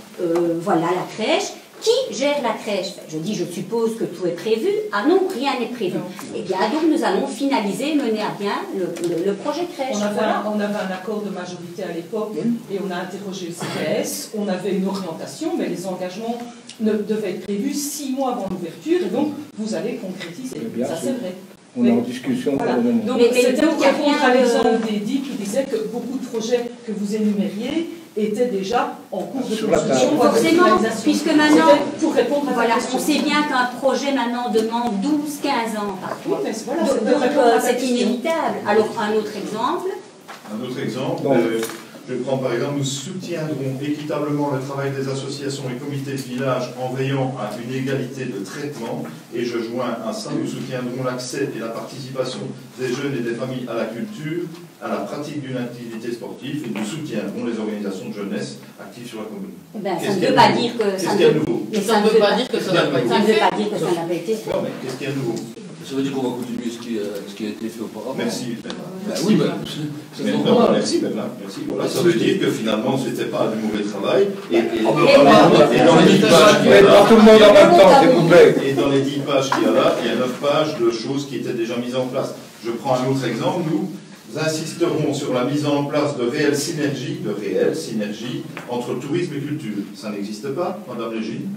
voilà la crèche, qui gère la crèche? Je dis, je suppose que tout est prévu. Ah non, rien n'est prévu. Eh bien, donc nous allons finaliser, mener à bien le projet crèche. On avait, Voilà. on avait un accord de majorité à l'époque et on a interrogé le CPS, on avait une orientation, mais les engagements devaient être prévus 6 mois avant l'ouverture et donc vous allez concrétiser. Bien Ça, sûr. c'est vrai. On est en Oui. discussion Voilà. pour le moment. Donc Mais c'était donc, pour il y a répondre rien à de- l'exemple d'Eddie qui disait que beaucoup de projets que vous énumériez étaient déjà en cours de Sur la construction. table. voire de Forcément, finalisation. puisque maintenant, C'était pour répondre à voilà, ta question. on sait bien qu'un projet maintenant demande 12-15 ans Oui, parfois. mais voilà, Donc, c'est de répondre à ta c'est question. inévitable. Alors, un autre exemple. Un autre exemple, Bon. je prends par exemple, nous soutiendrons équitablement le travail des associations et comités de village en veillant à une égalité de traitement, et je joins à ça, nous soutiendrons l'accès et la participation des jeunes et des familles à la culture, à la pratique d'une activité sportive, et nous soutiendrons les organisations de jeunesse actives sur la commune. Eh ben, ça Qu'est-ce ne qu'il y a veut de pas nouveau dire que Qu'est-ce ça qu'il y a de ne nouveau mais Ça ne veut pas dire que ça n'a pas ça ne été veut fait. pas dire que ça n'avait été fait. Non, mais qu'est-ce qu'il y a de nouveau? Ça veut dire qu'on va continuer ce qui a été fait auparavant. Merci. Ben oui, ben, c'est Mais non, normal. merci, Bernard, merci. Voilà, ça veut dire que finalement, ce n'était pas du mauvais travail. Et Ah, ben, dans les 10 pages qu'il y Mais a pas là, tout le monde en même temps, s'il vous plaît. et dans les 10 pages qu'il y a là, il y a 9 pages de choses qui étaient déjà mises en place. Je prends un autre exemple. Nous insisterons sur la mise en place de réelles synergies entre tourisme et culture. Ça n'existe pas, Madame Légine?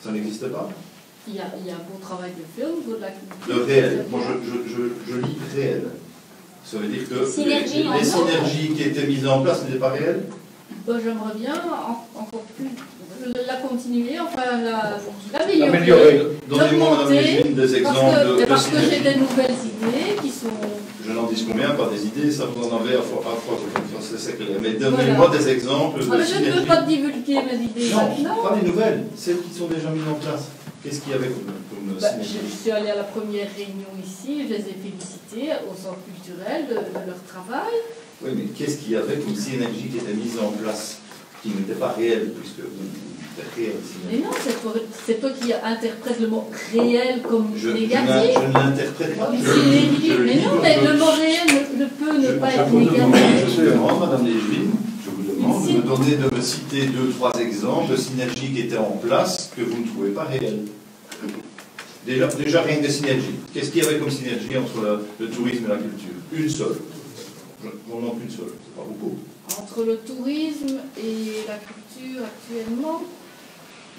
Ça n'existe pas? Il y a un bon travail de fait au niveau de la culture. De réel. Moi, je lis réel. Ça veut dire que Synergie en les synergies qui étaient mises en place n'étaient pas réelles. J'aimerais bien encore plus la continuer, enfin l'améliorer, Améliorer. Donnez-moi, Madame l'augmenter, Légine, des exemples parce de que j'ai synergie. des nouvelles idées qui sont... Je n'en dis combien, pas des idées, ça vous en avez à fois, c'est clair. Mais donnez-moi des exemples de mais je ne synergie. veux pas divulguer mes idées Non, maintenant. pas des nouvelles, celles qui sont déjà mises en place. Qu'est-ce qu'il y avait comme synergie? Je suis allée à la première réunion ici, je les ai félicités au centre culturel de leur travail. Oui, mais qu'est-ce qu'il y avait comme synergie qui était mise en place, qui n'était pas réelle, puisque réelle synergie. Mais non, c'est toi qui interprètes le mot réel comme négatif. Je ne l'interprète pas. Mais non, mais le mot réel ne peut ne pas être négatif. Je vous demande, Madame Légine, je vous demande de me citer 2-3 exemples de synergies qui étaient en place que vous ne trouvez pas réelles. Déjà rien que des synergies. Qu'est-ce qu'il y avait comme synergie entre le tourisme et la culture? Une seule. J'en manque une seule, c'est pas beaucoup. Entre le tourisme et la culture actuellement,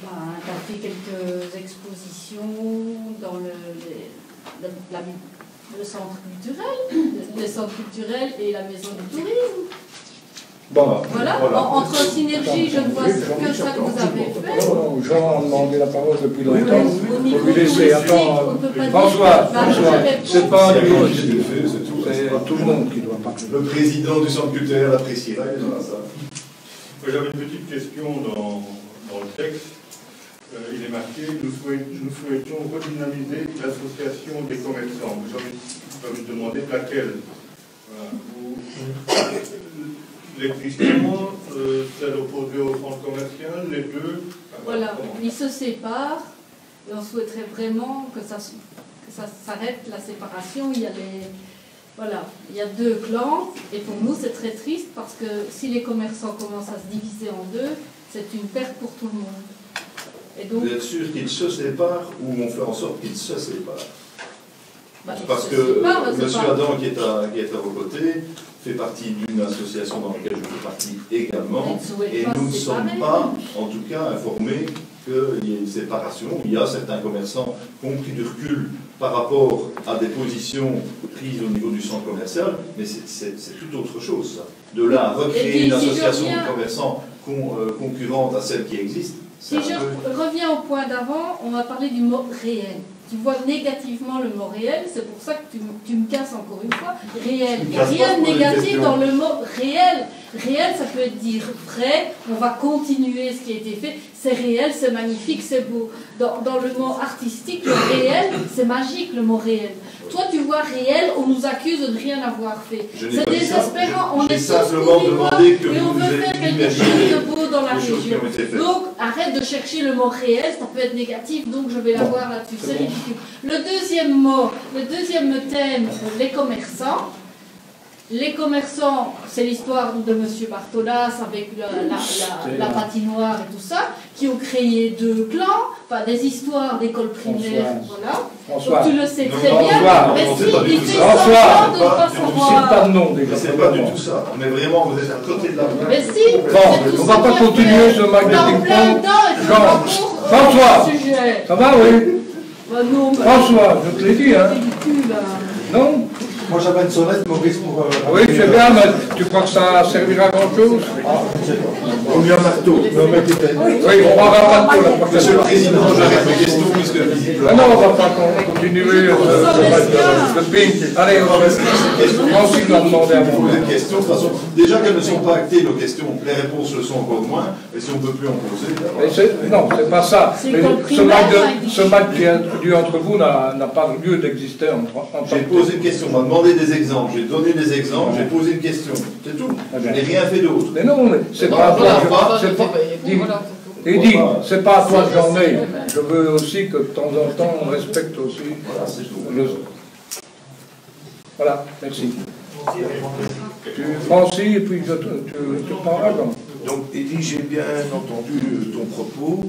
tu as fait quelques expositions dans le centre culturel, le centre culturel et la maison du tourisme. Bon, voilà. Entre synergie, je ne vois que ça que vous avez fait. Jean a demandé la parole depuis longtemps. Au niveau Vous lui laissez. Attends, François, c'est pas lui, c'est tout le monde qui doit parler. Le président du centre culturel appréciera dans la salle. J'avais une petite question dans le texte. Il est marqué « Nous souhaitons redynamiser l'association des commerçants ». J'ai envie de demander laquelle. L'existant, c'est opposé au centre commercial, les deux. Voilà, ils se séparent et on souhaiterait vraiment que ça s'arrête la séparation. Il y a deux clans et pour nous c'est très triste parce que si les commerçants commencent à se diviser en deux, c'est une perte pour tout le monde. Et donc, vous êtes sûr qu'ils se séparent ou on fait en sorte qu'ils se séparent? Parce que M. Adam, qui est à vos côtés, fait partie d'une association dans laquelle je fais partie également, et nous ne sommes pas, en tout cas, informés qu'il y ait une séparation. Il y a certains commerçants qui ont pris du recul par rapport à des positions prises au niveau du centre commercial, mais c'est tout autre chose, ça. De là à recréer une association de commerçants concurrente à celle qui existe. Si je reviens au point d'avant, on va parler du mot réel. Tu vois négativement le mot réel, c'est pour ça que tu me casses encore une fois. Réel. Il n'y a rien de négatif dans le mot réel. Réel, ça peut être dire vrai, on va continuer ce qui a été fait, c'est réel, c'est magnifique, c'est beau. Dans le mot artistique, le réel, c'est magique le mot réel. Toi, tu vois réel, on nous accuse de ne rien avoir fait. C'est désespérant, on est simplement demandé que et on veut faire quelque chose de beau dans la région. Donc, arrête de chercher le mot réel, ça peut être négatif, donc je vais l'avoir là-dessus. C'est ridicule. Le deuxième thème, les commerçants. Les commerçants, c'est l'histoire de M. Bartolas avec la patinoire et tout ça, qui ont créé deux clans, enfin des histoires d'école primaire, voilà. François. Donc tu le sais très bien, mais si, il fait François, semblant de ne pas savoir. pas de nom déjà. C'est pas du tout ça. Mais vraiment, vous êtes à côté de la main. Mais si, bon, on va pas continuer ce match de ping-pong. François, ça va, oui. François, je te l'ai dit, hein. Non? Moi j'avais une sonnette, Maurice, pour... Oui, c'est bien, mais tu crois que ça servira à grand chose? On lui un marteau. Oui, on va avoir un marteau la prochaine. Monsieur le Président, j'arrête mes questions puisque visiblement... Ah non, on va pas continuer ce match de ping. Allez, on va aussi leur demander à moi. Des questions, de toute façon, déjà qu'elles ne sont pas actées, nos questions, les réponses le sont encore moins, et si on ne peut plus en poser... Non, c'est pas ça. Mais ce match qui est introduit entre vous n'a pas lieu d'exister en J'ai posé une question, on m'a demandé des exemples, j'ai donné des exemples, j'ai posé une question, c'est tout. Je n'ai rien fait d'autre. Mais non, c'est pas à toi. Eddie, c'est pas à toi que j'en ai. Je veux aussi que de temps en temps on respecte aussi les autres. Voilà, merci. Tu Francis, et puis tu prendras comme. Donc, Eddie, j'ai bien entendu ton propos,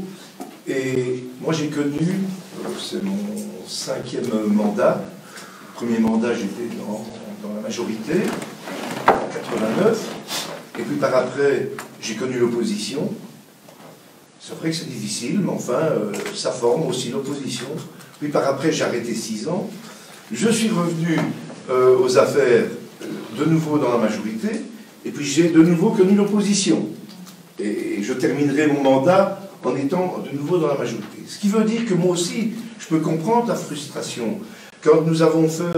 et moi j'ai connu, c'est mon 5e mandat. Premier mandat, j'étais dans la majorité, en 89, et puis par après, j'ai connu l'opposition. C'est vrai que c'est difficile, mais enfin, ça forme aussi l'opposition. Puis par après, j'ai arrêté 6 ans. Je suis revenu aux affaires de nouveau dans la majorité, et puis j'ai de nouveau connu l'opposition. Et je terminerai mon mandat en étant de nouveau dans la majorité. Ce qui veut dire que moi aussi, je peux comprendre la frustration. Quand nous avons fait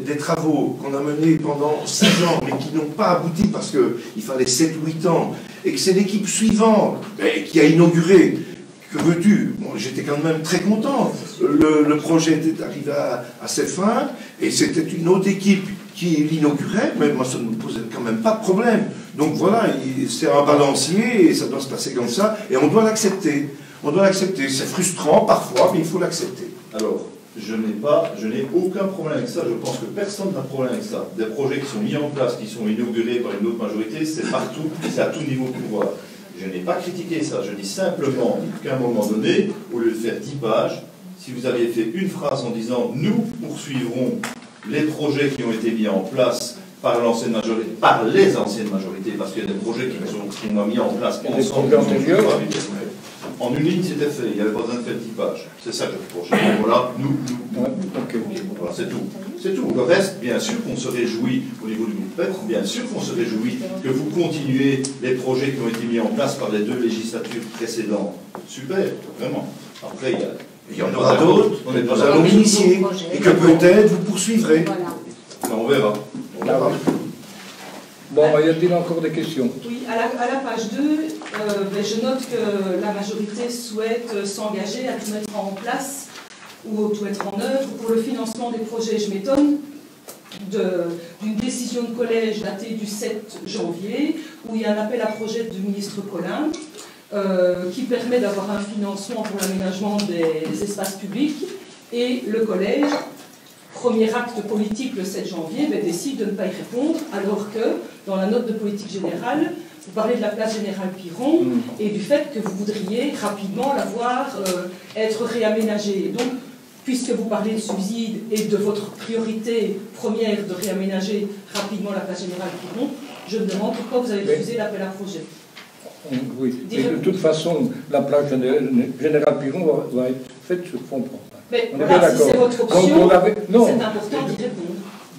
des travaux qu'on a menés pendant 6 ans, mais qui n'ont pas abouti parce qu'il fallait 7 ou 8 ans, et que c'est l'équipe suivante qui a inauguré, que veux-tu? Bon, j'étais quand même très content. Le projet était arrivé à ses fins, et c'était une autre équipe qui l'inaugurait, mais moi ça ne me posait quand même pas de problème. Donc voilà, c'est un balancier, et ça doit se passer comme ça, et on doit l'accepter. On doit l'accepter. C'est frustrant parfois, mais il faut l'accepter. Alors, je n'ai aucun problème avec ça, je pense que personne n'a de problème avec ça. Des projets qui sont mis en place, qui sont inaugurés par une autre majorité, c'est partout, c'est à tout niveau de pouvoir. Je n'ai pas critiqué ça, je dis simplement qu'à un moment donné, au lieu de faire 10 pages, si vous aviez fait une phrase en disant « Nous poursuivrons les projets qui ont été mis en place par l'ancienne majorité, par les anciennes majorités, parce qu'il y a des projets qui ont mis en place ensemble. » En une ligne, c'était fait, il n'y avait pas besoin de faire 10 pages. C'est ça que je reproche. Voilà, nous. Voilà, c'est tout. C'est tout. Le reste, bien sûr qu'on se réjouit au niveau du groupe PET, bien sûr qu'on se réjouit que vous continuez les projets qui ont été mis en place par les 2 législatures précédentes. Super, vraiment. Après, il y en aura d'autres, nous allons initier, et que peut-être vous poursuivrez. Voilà. On verra. On verra. Bon, y a-t-il encore des questions? Oui, à la page 2, je note que la majorité souhaite s'engager à tout mettre en place ou tout mettre en œuvre pour le financement des projets. Je m'étonne d'une décision de collège datée du 7 janvier, où il y a un appel à projet du ministre Collin qui permet d'avoir un financement pour l'aménagement des espaces publics, et le collège, premier acte politique le 7 janvier, décide de ne pas y répondre, alors que dans la note de politique générale, vous parlez de la place Générale Piron et du fait que vous voudriez rapidement la voir être réaménagée. Donc, puisque vous parlez de subsides et de votre priorité première de réaménager rapidement la place Générale Piron, je me demande pourquoi vous avez refusé l'appel à projet. Oui, mais de toute façon, la place Générale Piron va être faite sur fonds propres. Mais voilà, si c'est votre option, c'est important d'y répondre.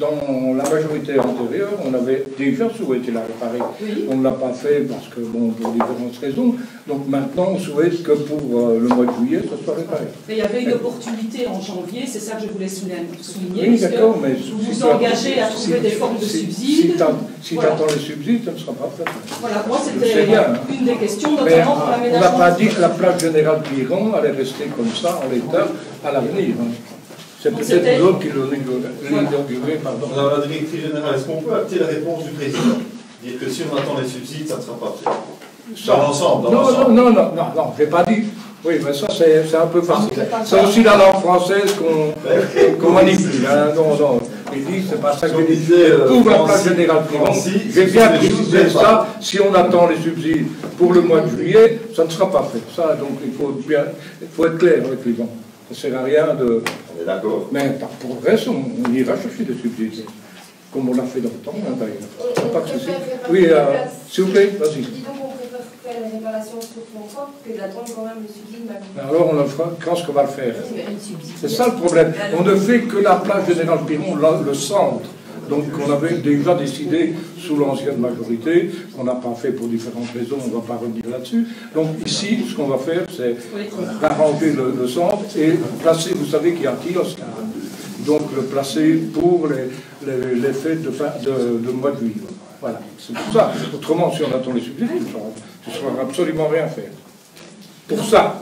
Dans la majorité antérieure, on avait déjà souhaité la réparer. Oui. On ne l'a pas fait parce que, bon, pour différentes raisons. Donc maintenant, on souhaite que pour le mois de juillet, ça soit réparé. Mais il y avait une opportunité en janvier, c'est ça que je voulais souligner. Oui, d'accord, mais vous vous engagez à trouver des formes de subsides. Si tu attends les subsides, ça ne sera pas fait. Voilà, moi c'était une des questions, notamment pour l'aménagement. On n'a pas dit que la place Générale Piron allait rester comme ça en l'état à l'avenir. C'est peut-être l'autre qui l'a inauguré, pardon. Madame la directrice générale, est-ce qu'on peut acter la réponse du président? Dire que si on attend les subsides, ça ne sera pas fait. Dans l'ensemble, non, je n'ai pas dit. Oui, mais ça, c'est un peu facile. C'est aussi la langue française qu'on manipule. Hein. Non. Il dit, c'est pas ça que je disais. Pour la place Générale Piron, j'ai bien précisé ça. Si on attend les subsides pour le mois de juillet, ça ne sera pas fait. Ça, donc, il faut être clair avec les gens. Ça ne sert à rien de... On est d'accord. Mais pour le reste, on ira chercher des subsides. Comme on l'a fait dans le temps, hein, d'ailleurs. Pas de souci. Oui, s'il vous plaît, vas-y. Dis donc, on préfère faire la réparation sur fonds propres que d'attendre quand même le subside. Alors, on le fera quand ce qu'on va le faire. C'est ça le problème. On ne fait que la place Générale Piron, le centre. Donc, on avait déjà décidé sous l'ancienne majorité, qu'on n'a pas fait pour différentes raisons, on ne va pas revenir là-dessus. Donc, ici, ce qu'on va faire, c'est arranger le centre et placer, vous savez qu'il y a un kiosque. Donc, le placer pour les fêtes de mois de juillet. Voilà, c'est pour ça. Autrement, si on attend les subsides, tu ne sauras absolument rien faire. Pour ça.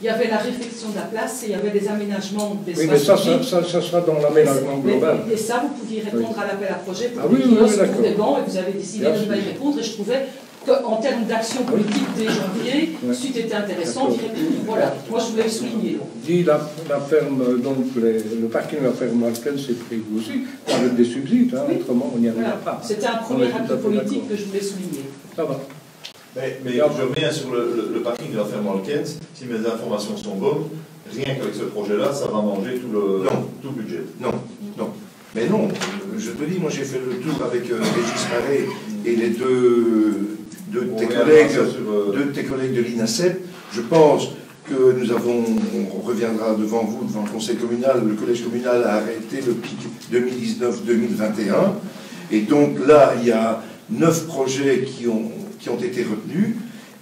Il y avait la réfection de la place et il y avait des aménagements des Oui, mais ça sera dans l'aménagement global. Et ça, vous pouviez répondre à l'appel à projet pour des bancs, et vous avez décidé de ne pas y répondre. Et je trouvais qu'en termes d'action politique dès janvier, c'eût été intéressant d'y répondre. Voilà, moi je voulais le souligner. Dit la ferme, donc le parking de la ferme Walken, c'est prévu aussi, avec des subsides, hein, autrement on n'y arrivera pas. C'était un premier acte politique que je voulais souligner. Ça va. Mais je reviens sur le parking de la ferme Walkens. Si mes informations sont bonnes, rien qu'avec ce projet-là, ça va manger tout le budget. Non. Mais non, je te dis, moi j'ai fait le tour avec Régis Marais et les deux de tes collègues de l'INASEP. Je pense que on reviendra devant vous, devant le conseil communal. Le collège communal a arrêté le pic 2019-2021. Et donc là, il y a 9 projets qui ont été retenus.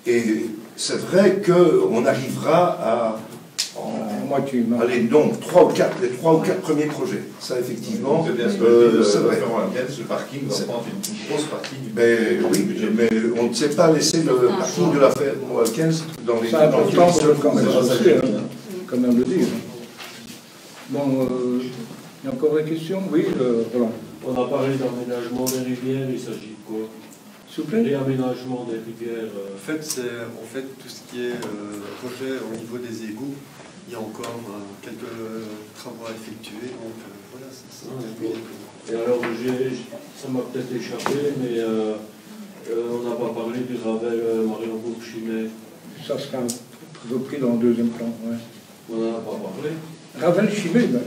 Et c'est vrai qu'on arrivera à... Allez, donc, les 3 ou 4 premiers projets. Ça, effectivement, c'est vrai. Ce parking va prendre une grosse partie du... Oui, mais on ne sait pas laisser le parking de la ferme Walkens dans les... C'est important pour le commerce aussi, quand même le dire. Bon, il y a encore des questions? Oui, Roland. On a parlé d'aménagement des rivières, il s'agit de quoi? S'il vous plaît? Réaménagement des rivières. En fait, c'est tout ce qui est projet au niveau des égouts. Il y a encore quelques travaux à effectuer, donc voilà, c'est ça. Et alors, ça m'a peut-être échappé, mais on n'a pas parlé du Ravel Marienbourg-Chimay. Ça sera repris dans le deuxième plan, ouais. On n'en a pas parlé. Ravel-Chimay, ben,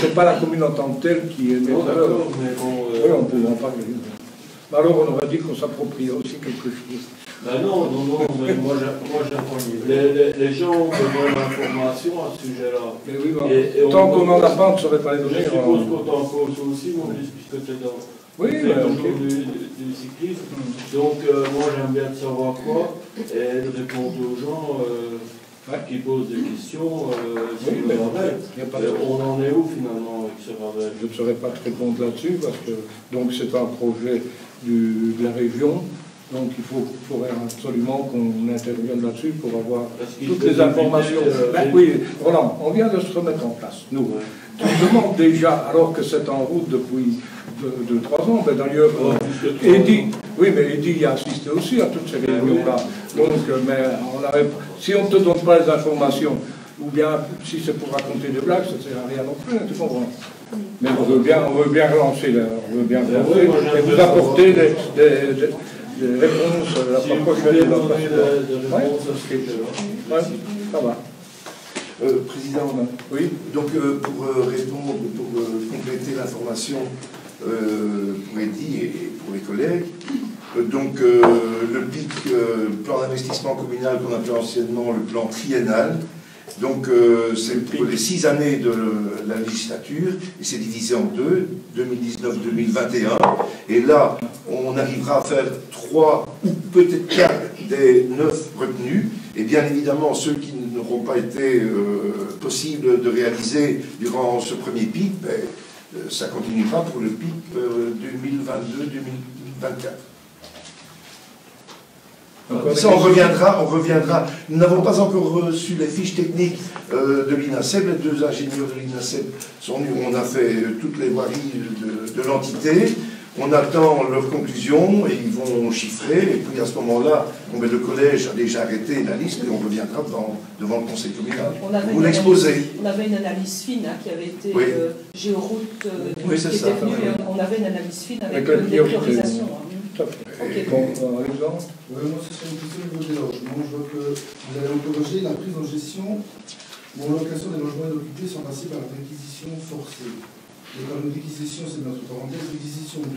c'est pas la commune en tant que telle qui est... Non, d'accord, mais bon... Oui, on peut en parler. Alors, on aurait dit qu'on s'approprie aussi quelque chose. Ben non, mais moi les gens ont besoin d'informations à ce sujet-là. Mais oui, bon, tant qu'on n'en a pas, on ne saurait pas les donner. Je suppose qu'on t'en pose aussi, mon fils, puisque tu es dans le jour du cyclisme. Donc, moi, j'aime bien de savoir quoi et de répondre aux gens qui posent des questions sur le Ravel. On en est où, finalement, avec ce Ravel? Je ne saurais pas te répondre là-dessus, parce que c'est un projet de la région. Donc il faudrait absolument qu'on intervienne là-dessus pour avoir toutes les informations. Oui, Roland, on vient de se remettre en place, nous. Tu me demandes déjà, alors que c'est en route depuis 2-3 ans, ben d'ailleurs, Eddy y a assisté aussi à toutes ces réunions-là. Donc, si on ne te donne pas les informations, ou bien si c'est pour raconter des blagues, ça ne sert à rien non plus, tu comprends? Mais on veut bien relancer, et vous apporter des réponses la prochaine de ça va. Président, oui. Donc pour répondre, pour compléter l'information pour Eddy et pour les collègues, donc le PIC, plan d'investissement communal qu'on appelait anciennement le plan triennal, donc c'est pour les 6 années de la législature, et c'est divisé en 2, 2019-2021, et là on arrivera à faire 3 ou peut-être 4 des 9 retenus, et bien évidemment ceux qui n'auront pas été possibles de réaliser durant ce premier PIC, ça continuera pour le PIC 2022-2024. Ça, on reviendra. Nous n'avons pas encore reçu les fiches techniques de l'INASEP. Les 2 ingénieurs de l'INASEP sont venus. On a fait toutes les voiries de l'entité. On attend leurs conclusions et ils vont chiffrer. Et puis à ce moment-là, le collège a déjà arrêté la liste et on reviendra devant le conseil communal. Vous l'exposez. On avait une analyse fine qui avait été Géoroute oui, c'est ça. On avait une analyse fine avec des priorisations. Okay. Bon, Alexandre? Oui, moi, ce serait une question au niveau des logements. Je vois que vous avez encouragé la prise en gestion ou en location des logements inoccupés sans passer par la réquisition forcée. Et quand une réquisition, c'est dans notre parenthèse, réquisition 12.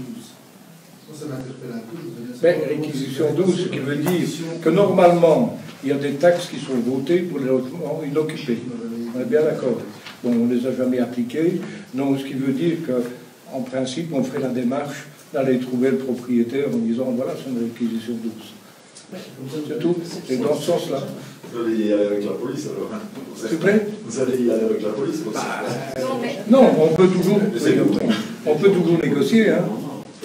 Ça m'interpelle un peu. Réquisition 12, ce qui veut dire que normalement, il y a des taxes qui sont votées pour les logements inoccupés. On est bien d'accord. Bon, on ne les a jamais appliquées. Donc, ce qui veut dire qu'en principe, on ferait la démarche d'aller trouver le propriétaire en disant voilà, c'est une réquisition 12. C'est tout. C'est dans ce sens-là. Vous allez y aller avec la police alors. S'il vous plaît? Vous allez y aller avec la police aussi. Non, on peut toujours négocier. Hein.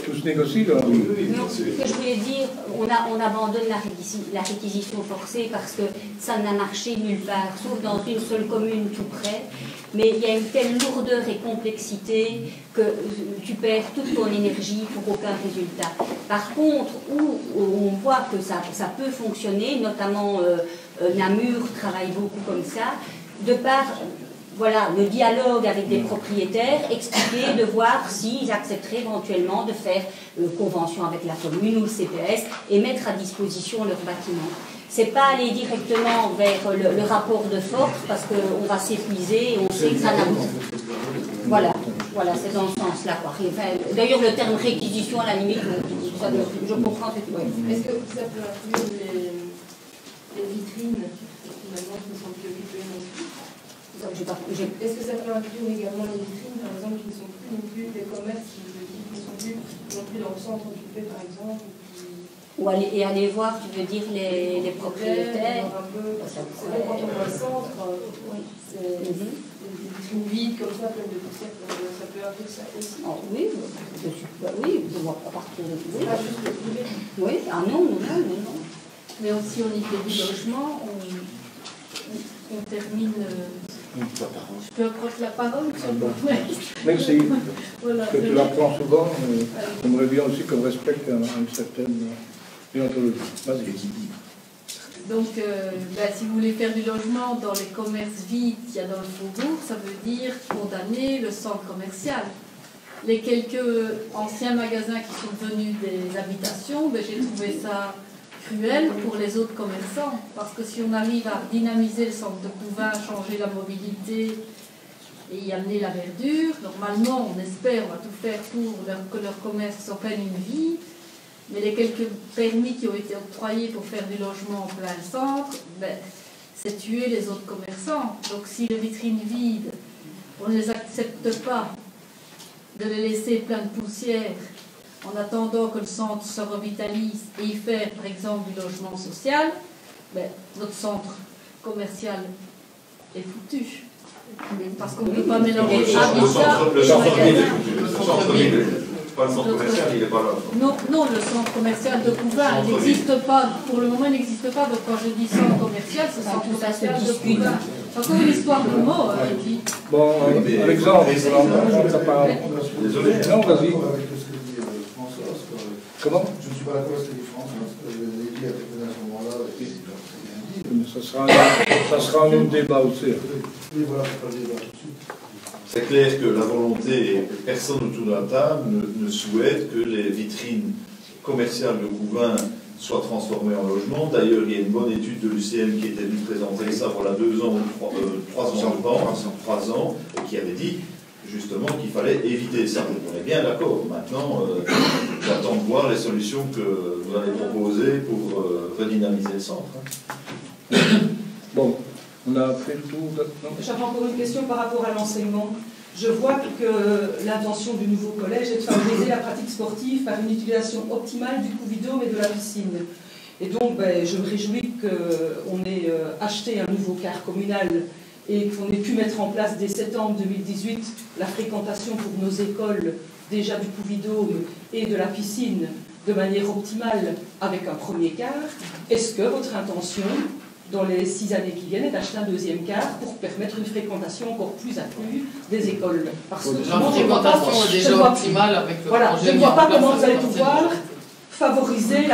Tout se négocie là. Non, ce que je voulais dire, on abandonne la réquisition forcée parce que ça n'a marché nulle part, sauf dans une seule commune tout près. Mais il y a une telle lourdeur et complexité que tu perds toute ton énergie pour aucun résultat. Par contre, où on voit que ça peut fonctionner, notamment Namur travaille beaucoup comme ça, de par le dialogue avec des propriétaires, expliquer, de voir s'ils accepteraient éventuellement de faire convention avec la commune ou le CPS et mettre à disposition leur bâtiment. C'est pas aller directement vers le rapport de force parce qu'on va s'épuiser et on sait que ça n'aboutit. Voilà, c'est dans ce sens-là. D'ailleurs, le terme réquisition, à la limite, je comprends ce que tu veux dire. Est-ce que ça peut inclure les vitrines finalement qui ne sont plus occupées non plus? Est-ce que ça peut inclure également les vitrines, par exemple, qui ne sont plus non plus des commerces qui ne sont plus non plus dans le centre occupé, par exemple? Ou aller voir, tu veux dire, les propriétaires. C'est vrai, quand on voit le centre, c'est une vide comme ça, pleine de poussière, ça peut un peu ça aussi. Oh, oui, oui, je vois à partir de c'est pas juste le privé. Oui, ah non, non, non, non. Mais aussi au niveau du logement, on termine. Je peux prendre la parole, Merci. Voilà. Que tu l'apprends souvent, j'aimerais bien aussi qu'on respecte une certaine déontologie. Vas-y. Donc, si vous voulez faire du logement dans les commerces vides qu'il y a dans le faubourg, ça veut dire condamner le centre commercial. Les quelques anciens magasins qui sont devenus des habitations, j'ai trouvé ça cruel pour les autres commerçants. Parce que si on arrive à dynamiser le centre de Couvain, changer la mobilité et y amener la verdure, normalement, on espère, on va tout faire pour que leur commerce s'en prenne une vie. Mais les quelques permis qui ont été octroyés pour faire du logement en plein centre, c'est tuer les autres commerçants. Donc si les vitrines vides, on ne les accepte pas, de les laisser plein de poussière, en attendant que le centre se revitalise et y faire, par exemple, du logement social, notre centre commercial est foutu. Parce qu'on ne peut pas mélanger habitat et magasin. Pas le centre commercial, il n'est pas là. Non, le centre commercial de Couvain, il n'existe pas. Pour le moment, il n'existe pas. Donc quand je dis centre commercial, c'est centre commercial de Couvain. C'est encore une histoire de mots. Bon, Alexandre, ça part. Désolé. Non, vas-y. Comment? Je ne suis pas d'accord avec ce que dit François, parce que je l'ai dit à ce moment-là. Ça sera un autre débat aussi. Oui, voilà, c'est pas le débat tout de suite. C'est clair que la volonté, et personne autour de la table ne souhaite que les vitrines commerciales de Couvain soient transformées en logement. D'ailleurs, il y a une bonne étude de l'UCM qui était venue présenter ça voilà 2 ans ou 3 ans, et qui avait dit justement qu'il fallait éviter ça. On est bien d'accord. Maintenant, j'attends de voir les solutions que vous allez proposer pour redynamiser le centre. Bon. On a fait le tour. J'avais encore une question par rapport à l'enseignement. Je vois que l'intention du nouveau collège est de favoriser la pratique sportive par une utilisation optimale du couvidome et de la piscine. Et donc, je me réjouis qu'on ait acheté un nouveau car communal et qu'on ait pu mettre en place dès septembre 2018 la fréquentation pour nos écoles déjà du couvidome et de la piscine de manière optimale avec un premier car. Est-ce que votre intention dans les 6 années qui viennent, est d'acheter un 2e car pour permettre une fréquentation encore plus accrue des écoles. Parce que la fréquentation est déjà optimale avec le projet. Je ne vois pas comment vous allez pouvoir favoriser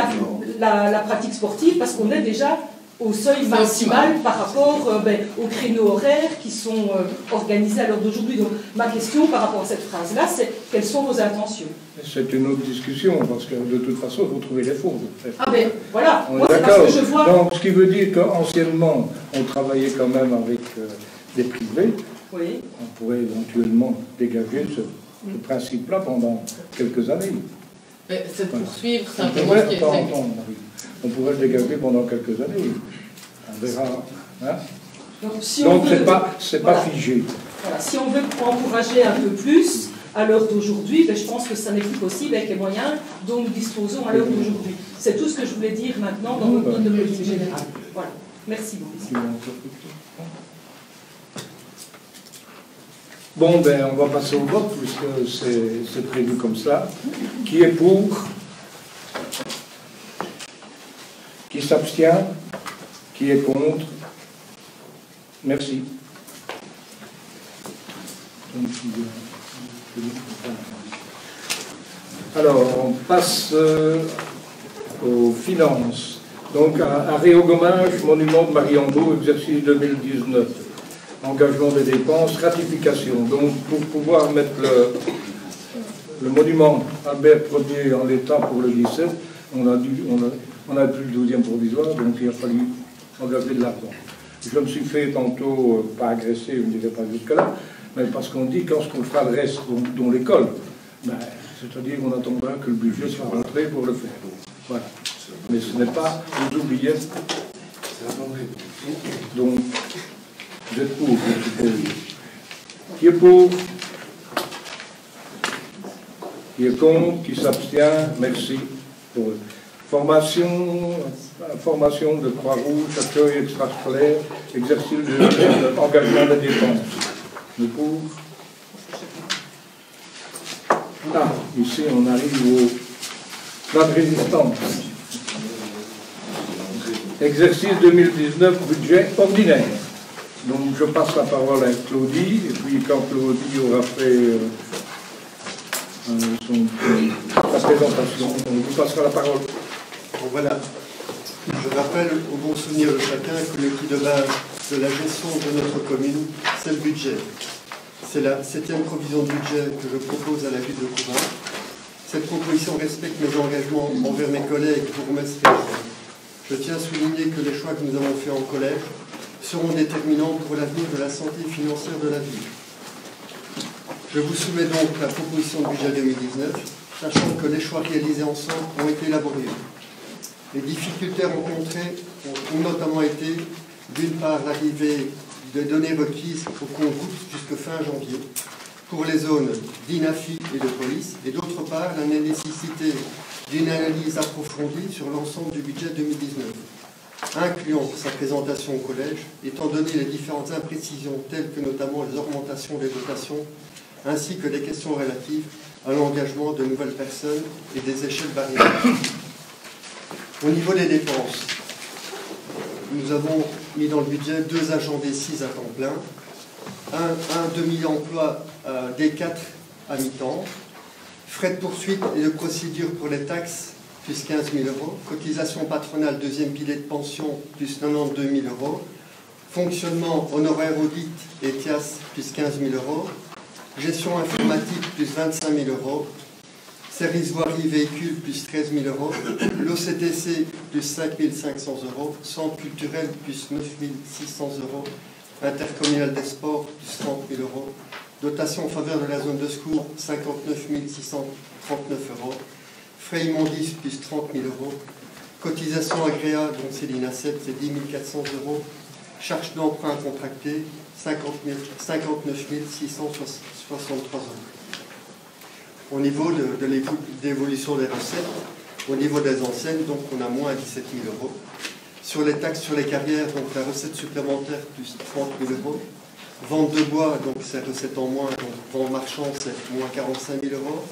la pratique sportive parce qu'on est déjà au seuil maximal par rapport aux créneaux horaires qui sont organisés à l'heure d'aujourd'hui. Donc ma question par rapport à cette phrase-là, c'est quelles sont vos intentions? C'est une autre discussion, parce que de toute façon, vous trouvez les fonds. Ah ben voilà, moi c'est parce que je vois... Donc ce qui veut dire qu'anciennement, on travaillait quand même avec des privés. Oui. On pourrait éventuellement dégager ce principe-là pendant quelques années. C'est de poursuivre simplement ce qui est on pourrait le dégager pendant quelques années. On verra. Hein? Donc c'est pas figé. Voilà. Si on veut encourager un peu plus, à l'heure d'aujourd'hui, je pense que ça n'est plus possible avec les moyens dont nous disposons à l'heure d'aujourd'hui. C'est tout ce que je voulais dire maintenant dans notre note de politique générale. Voilà. Merci beaucoup. Bon, on va passer au vote, puisque c'est prévu comme ça. Qui est pour? Qui s'abstient? Qui est contre? Merci. Alors, on passe aux finances. Donc, à réogommage, monument de Mariambeau, exercice 2019. Engagement des dépenses, ratification. Donc, pour pouvoir mettre le monument Albert Ier en l'état pour le 17, on a plus le 12e provisoire, donc il a fallu engager de l'argent. Je me suis fait tantôt, pas agresser, je ne dirais pas jusque-là, mais parce qu'on dit quand on fera le reste, dont l'école, c'est-à-dire qu'on attendra que le budget soit rentré pour le faire. Voilà. Mais ce n'est pas aux oubliettes. Donc, vous êtes pour, je suppose. Qui est pour? Qui est contre? Qui s'abstient? Merci. Formation de Croix-Rouge, accueil extrascolaire, exercice de engagement de dépenses. Le pour. Ah, ici on arrive au plan de résistance. Exercice 2019, budget ordinaire. Donc je passe la parole à Claudie, et puis quand Claudie aura fait sa présentation, on vous passera la parole. Bon, voilà. Je rappelle au bon souvenir de chacun que l'outil de base de la gestion de notre commune, c'est le budget. C'est la 7e provision de budget que je propose à la ville de Couvain. Cette proposition respecte mes engagements envers mes collègues pour Metz. Je tiens à souligner que les choix que nous avons faits en collège seront déterminants pour l'avenir de la santé financière de la ville. Je vous soumets donc la proposition de budget 2019, sachant que les choix réalisés ensemble ont été laborieux. Les difficultés rencontrées ont notamment été, d'une part, l'arrivée des données requises au compte-gouttes jusqu'à fin janvier pour les zones d'INAFI et de police, et d'autre part, la nécessité d'une analyse approfondie sur l'ensemble du budget 2019, incluant sa présentation au collège, étant donné les différentes imprécisions telles que notamment les augmentations des dotations, ainsi que des questions relatives à l'engagement de nouvelles personnes et des échelles variables. Au niveau des dépenses, nous avons mis dans le budget 2 agents des 6 à temps plein, un demi-emploi des 4 à mi-temps, frais de poursuite et de procédure pour les taxes, plus 15 000 €, cotisation patronale, deuxième pilier de pension, plus 92 000 €, fonctionnement, honoraire audit et TIAS, plus 15 000 €, gestion informatique, plus 25 000 €, service voirie véhicule, plus 13 000 €, l'OCTC, plus 5 500 €, centre culturel, plus 9 600 €, intercommunal des sports, plus 30 000 €, dotation en faveur de la zone de secours, 59 639 €, frais immondices, plus 30 000 €, cotisation agréa, donc c'est l'INACEP, c'est 10 400 €, charge d'emprunt contracté, 59 663 €. Au niveau de l'évolution des recettes, au niveau des enseignes, donc on a moins 17 000 €. Sur les taxes sur les carrières, donc la recette supplémentaire, plus 30 000 €. Vente de bois, donc c'est recette en moins, donc vente marchand, c'est moins 45 000 €.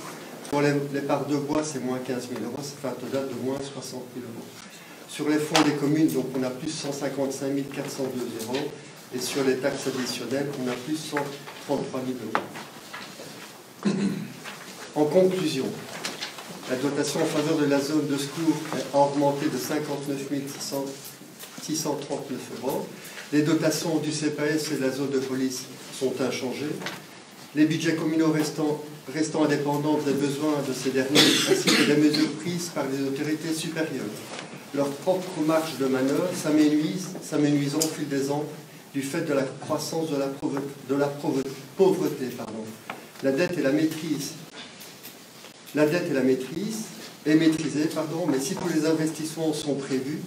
Pour les parts de bois, c'est moins 15 000 €, ça fait un total de moins 60 000 €. Sur les fonds des communes, donc on a plus 155 402 €. Et sur les taxes additionnelles, on a plus 133 000 €. En conclusion, la dotation en faveur de la zone de secours a augmenté de 59 639 €. Les dotations du CPS et de la zone de police sont inchangées. Les budgets communaux restant indépendants des besoins de ces derniers, ainsi que des mesures prises par les autorités supérieures. Leur propre marge de manœuvre s'amenuisant au fil des ans du fait de la croissance de la pauvreté. La dette et la maîtrise. La dette et la maîtrise est maîtrisée, mais si tous les investissements sont prévus,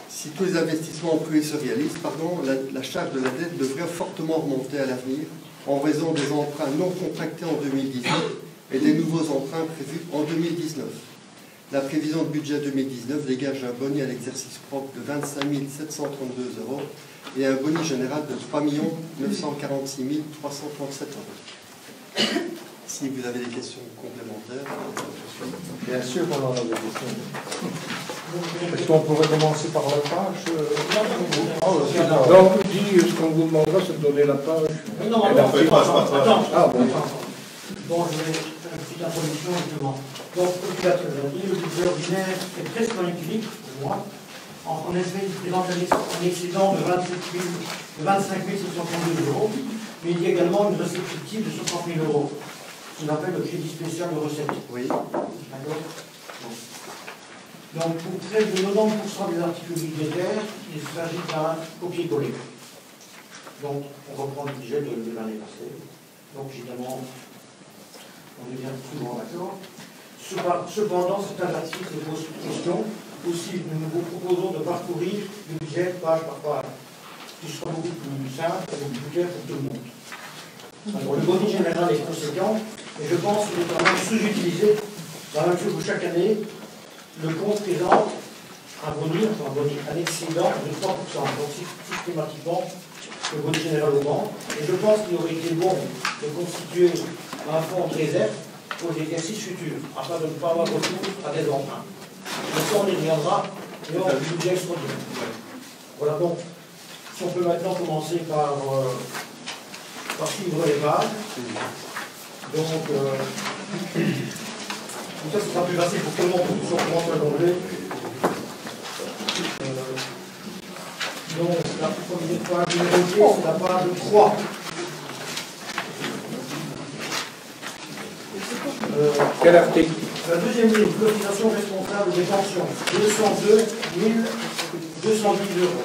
si tous les investissements prévus se réalisent, la charge de la dette devrait fortement augmenter à l'avenir en raison des emprunts non contractés en 2018 et des nouveaux emprunts prévus en 2019. La prévision de budget 2019 dégage un boni à l'exercice propre de 25 732 € et un boni général de 3 946 337 €. Si vous avez des questions complémentaires. Bien sûr qu'on en a des questions. Est-ce qu'on pourrait commencer par la page Donc, ce qu'on vous demandera, c'est de donner la page. Non, attends. Ah, bon. Bon, je vais faire une petite introduction, justement. Donc, comme tu l'as très bien dit, le budget ordinaire est presque en équilibre, pour moi. En effet, il présente un excédent de 25 632 €, mais il y a également une recette fictive de 60 000 €. Ce qu'on appelle le crédit spécial de recette. Oui. D'accord. Donc, pour près de 90% des articles budgétaires, il s'agit d'un copier-coller. Donc, on reprend le budget de l'année passée. Donc, évidemment, on est bien souvent d'accord. Cependant, cet exercice nous pose une question. Aussi, nous vous proposons de parcourir le budget page par page, qui sera beaucoup plus simple et beaucoup plus clair pour tout le monde. Alors, le boni général est conséquent, et je pense qu'il est quand même sous-utilisé. La même chose que chaque année, le compte présente un bonus, un excédent de 3%. Donc systématiquement, le bonus général augmente. Et je pense qu'il aurait été bon de constituer un fonds de réserve pour les exercices futurs, afin de ne pas avoir recours à des emprunts. Mais ça, on y reviendra, et on a le budget extraordinaire. Voilà, donc, si on peut maintenant commencer par suivre les pages. Donc, comme ça, ce sera plus facile pour tout le monde, si on commence à jongler. Donc, la première page numéro 10, c'est la page 3. Quel article? La deuxième ligne, cotisation responsable des pensions, 202 210 euros.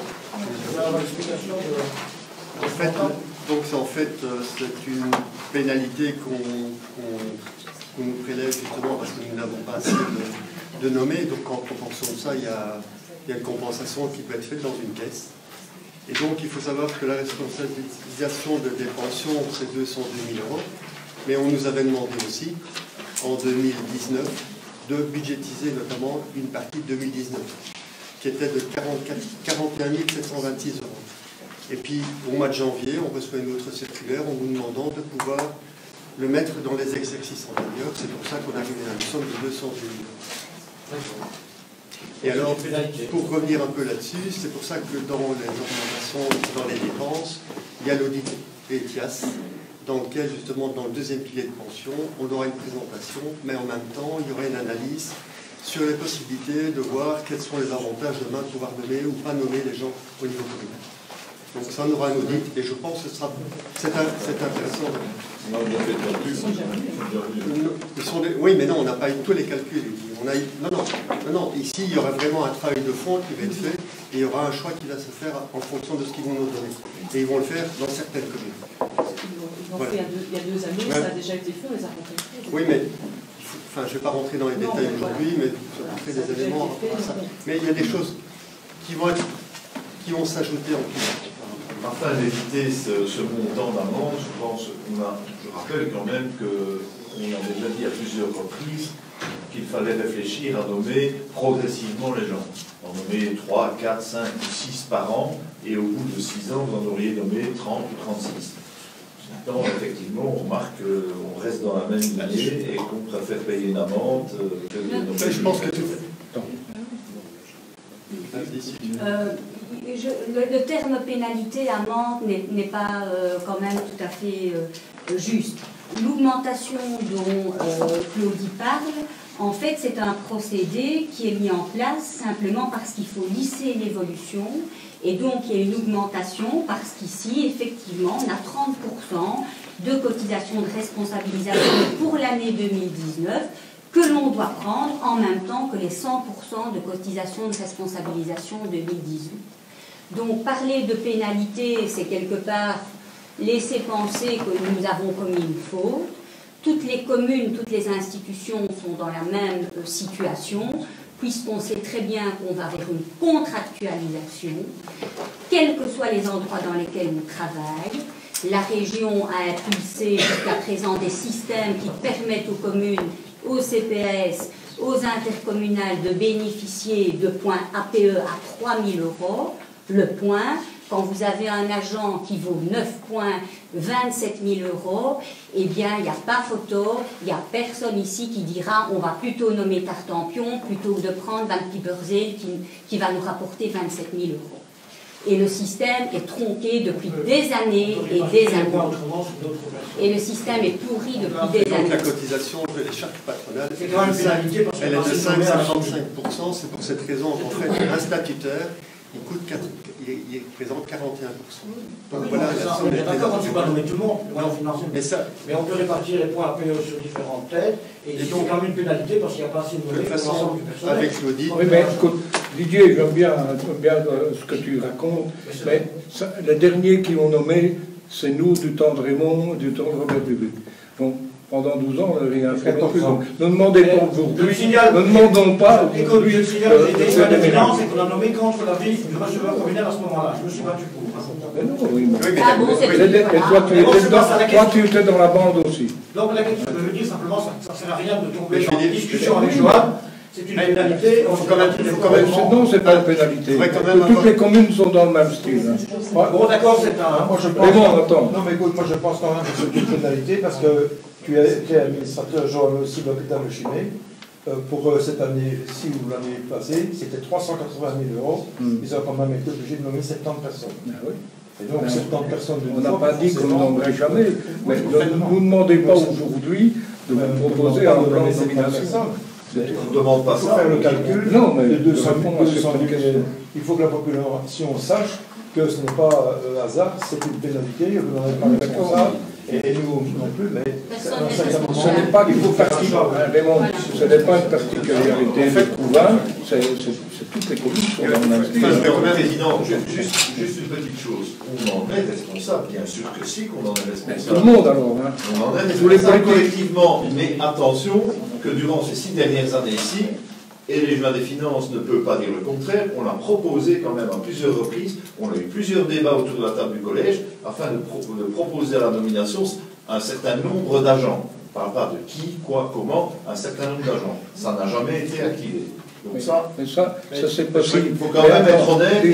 Voilà l'explication de... En fait, c'est une pénalité qu'on nous prélève justement parce que nous n'avons pas assez de nommer. Donc en proportion de ça, il y a une compensation qui peut être faite dans une caisse. Et donc il faut savoir que la responsabilisation des pensions, c'est 202 000 euros. Mais on nous avait demandé aussi, en 2019, de budgétiser notamment une partie de 2019, qui était de 41 726 euros. Et puis, au mois de janvier, on reçoit une autre circulaire en nous demandant de pouvoir le mettre dans les exercices antérieurs. C'est pour ça qu'on a arrivé à une somme de 200 000 euros. Et alors, pour revenir un peu là-dessus, c'est pour ça que dans les augmentations, dans les dépenses, il y a l'audit ETIAS, dans lequel, justement, dans le deuxième pilier de pension, on aura une présentation, mais en même temps, il y aura une analyse sur les possibilités de voir quels sont les avantages demain de pouvoir nommer ou pas nommer les gens au niveau communal. Donc ça, on aura un audit, et je pense que c'est intéressant. Oui, mais non, on n'a pas eu tous les calculs. Non, ici, il y aura vraiment un travail de fond qui va être fait, et il y aura un choix qui va se faire en fonction de ce qu'ils vont nous donner. Et ils vont le faire dans certaines communes. Ils l'ont fait il y a 2 années, ça a déjà été fait, on les a rencontrés. Oui, mais je ne vais pas rentrer dans les détails aujourd'hui, mais je vais montrer des éléments à ça. Mais il y a des choses qui vont s'ajouter en plus. Afin d'éviter ce montant d'amende, je rappelle quand même qu'on a déjà dit à plusieurs reprises qu'il fallait réfléchir à nommer progressivement les gens. En nommer 3, 4, 5 ou 6 par an, et au bout de 6 ans, vous en auriez nommé 30 ou 36. Maintenant, effectivement, on remarque qu'on reste dans la même lignée et qu'on préfère payer une amende que de nommer. Je pense que le terme pénalité, amende, n'est pas quand même tout à fait juste. L'augmentation dont Claudie parle, en fait, c'est un procédé qui est mis en place simplement parce qu'il faut lisser l'évolution. Et donc, il y a une augmentation parce qu'ici, effectivement, on a 30% de cotisation de responsabilisation pour l'année 2019 que l'on doit prendre en même temps que les 100% de cotisation de responsabilisation 2018. Donc, parler de pénalité, c'est quelque part laisser penser que nous avons commis une faute. Toutes les communes, toutes les institutions sont dans la même situation, puisqu'on sait très bien qu'on va vers une contractualisation, quels que soient les endroits dans lesquels on travaille. La région a impulsé jusqu'à présent des systèmes qui permettent aux communes, aux CPS, aux intercommunales de bénéficier de points APE à 3 000 € le point. Quand vous avez un agent qui vaut 9 points, 27 000 €, eh bien, il n'y a pas photo, il n'y a personne ici qui dira on va plutôt nommer Tartampion plutôt que de prendre un petit Beurzel qui va nous rapporter 27 000 €. Et le système est tronqué depuis des années et des années. Et le système est pourri depuis des années. La cotisation de l'écharpe patronale, elle est de 5,55%. C'est pour cette raison qu'en fait, un statutaire, il présente 41%. Donc voilà, on est d'accord quand tu vas nommer tout le monde, mais on peut répartir les points APE sur différentes têtes, et ils ont quand même une pénalité parce qu'il n'y a pas assez de nommés pour l'ensemble du personnel. Avec l'audit. Oui, mais écoute, Didier, j'aime bien ce que tu racontes, mais les derniers qui ont nommé, c'est nous du temps de Raymond, du temps de Robert Public. Donc, pendant 12 ans, on n'a rien fait non plus. Donc, ne demandez pas aujourd'hui, ne demandons pas aujourd'hui. Le signal des finances, c'est qu'on a nommé contre l'avis du receveur communal à ce moment-là. Je me suis battu pour. Mais non, oui, mais toi, tu étais dans la bande aussi. Donc, la question, je veux dire simplement, ça ne sert à rien de tomber dans une discussion avec Joanne C'est une pénalité, il faut quand même... Non, c'est pas une pénalité. Toutes les communes sont dans le même style. Bon, d'accord, c'est un... Moi, je pense... Mais bon, attends. Non, mais écoute, moi, je pense quand même que c'est une pénalité, parce que tu as été administrateur aussi de l'hôpital de Chimay. Pour cette année-ci ou l'année passée, c'était 380 000 €. Ils ont quand même été obligés de nommer 70 personnes. Ah oui. Et donc, 70 personnes de on n'a pas dit qu'on n'aimerait jamais, mais ne nous demandez pas aujourd'hui de vous proposer un plan de nomination. On ne demande pas ça. Il faut faire le calcul non, mais de 200 000. Il faut que la population sache que ce n'est pas hasard, c'est une pénalité, vous n'en avez pas responsable. Et nous non plus, mais ce n'est pas qu'il faut ce n'est pas une particularité de Couvain, c'est toutes les communes qui sont dans le même style. Président, juste une petite chose. On en est responsable, bien sûr que si, qu'on en est responsable. Tout le monde alors. Hein. On en est responsable collectivement, mais attention que durant ces 6 dernières années-ci, et les joints des finances ne peut pas dire le contraire, on l'a proposé quand même à plusieurs reprises, on a eu plusieurs débats autour de la table du collège, afin de proposer à la nomination un certain nombre d'agents. On ne parle pas de qui, quoi, comment, un certain nombre d'agents. Ça n'a jamais été activé. Donc ça c'est possible. Il faut quand même être honnête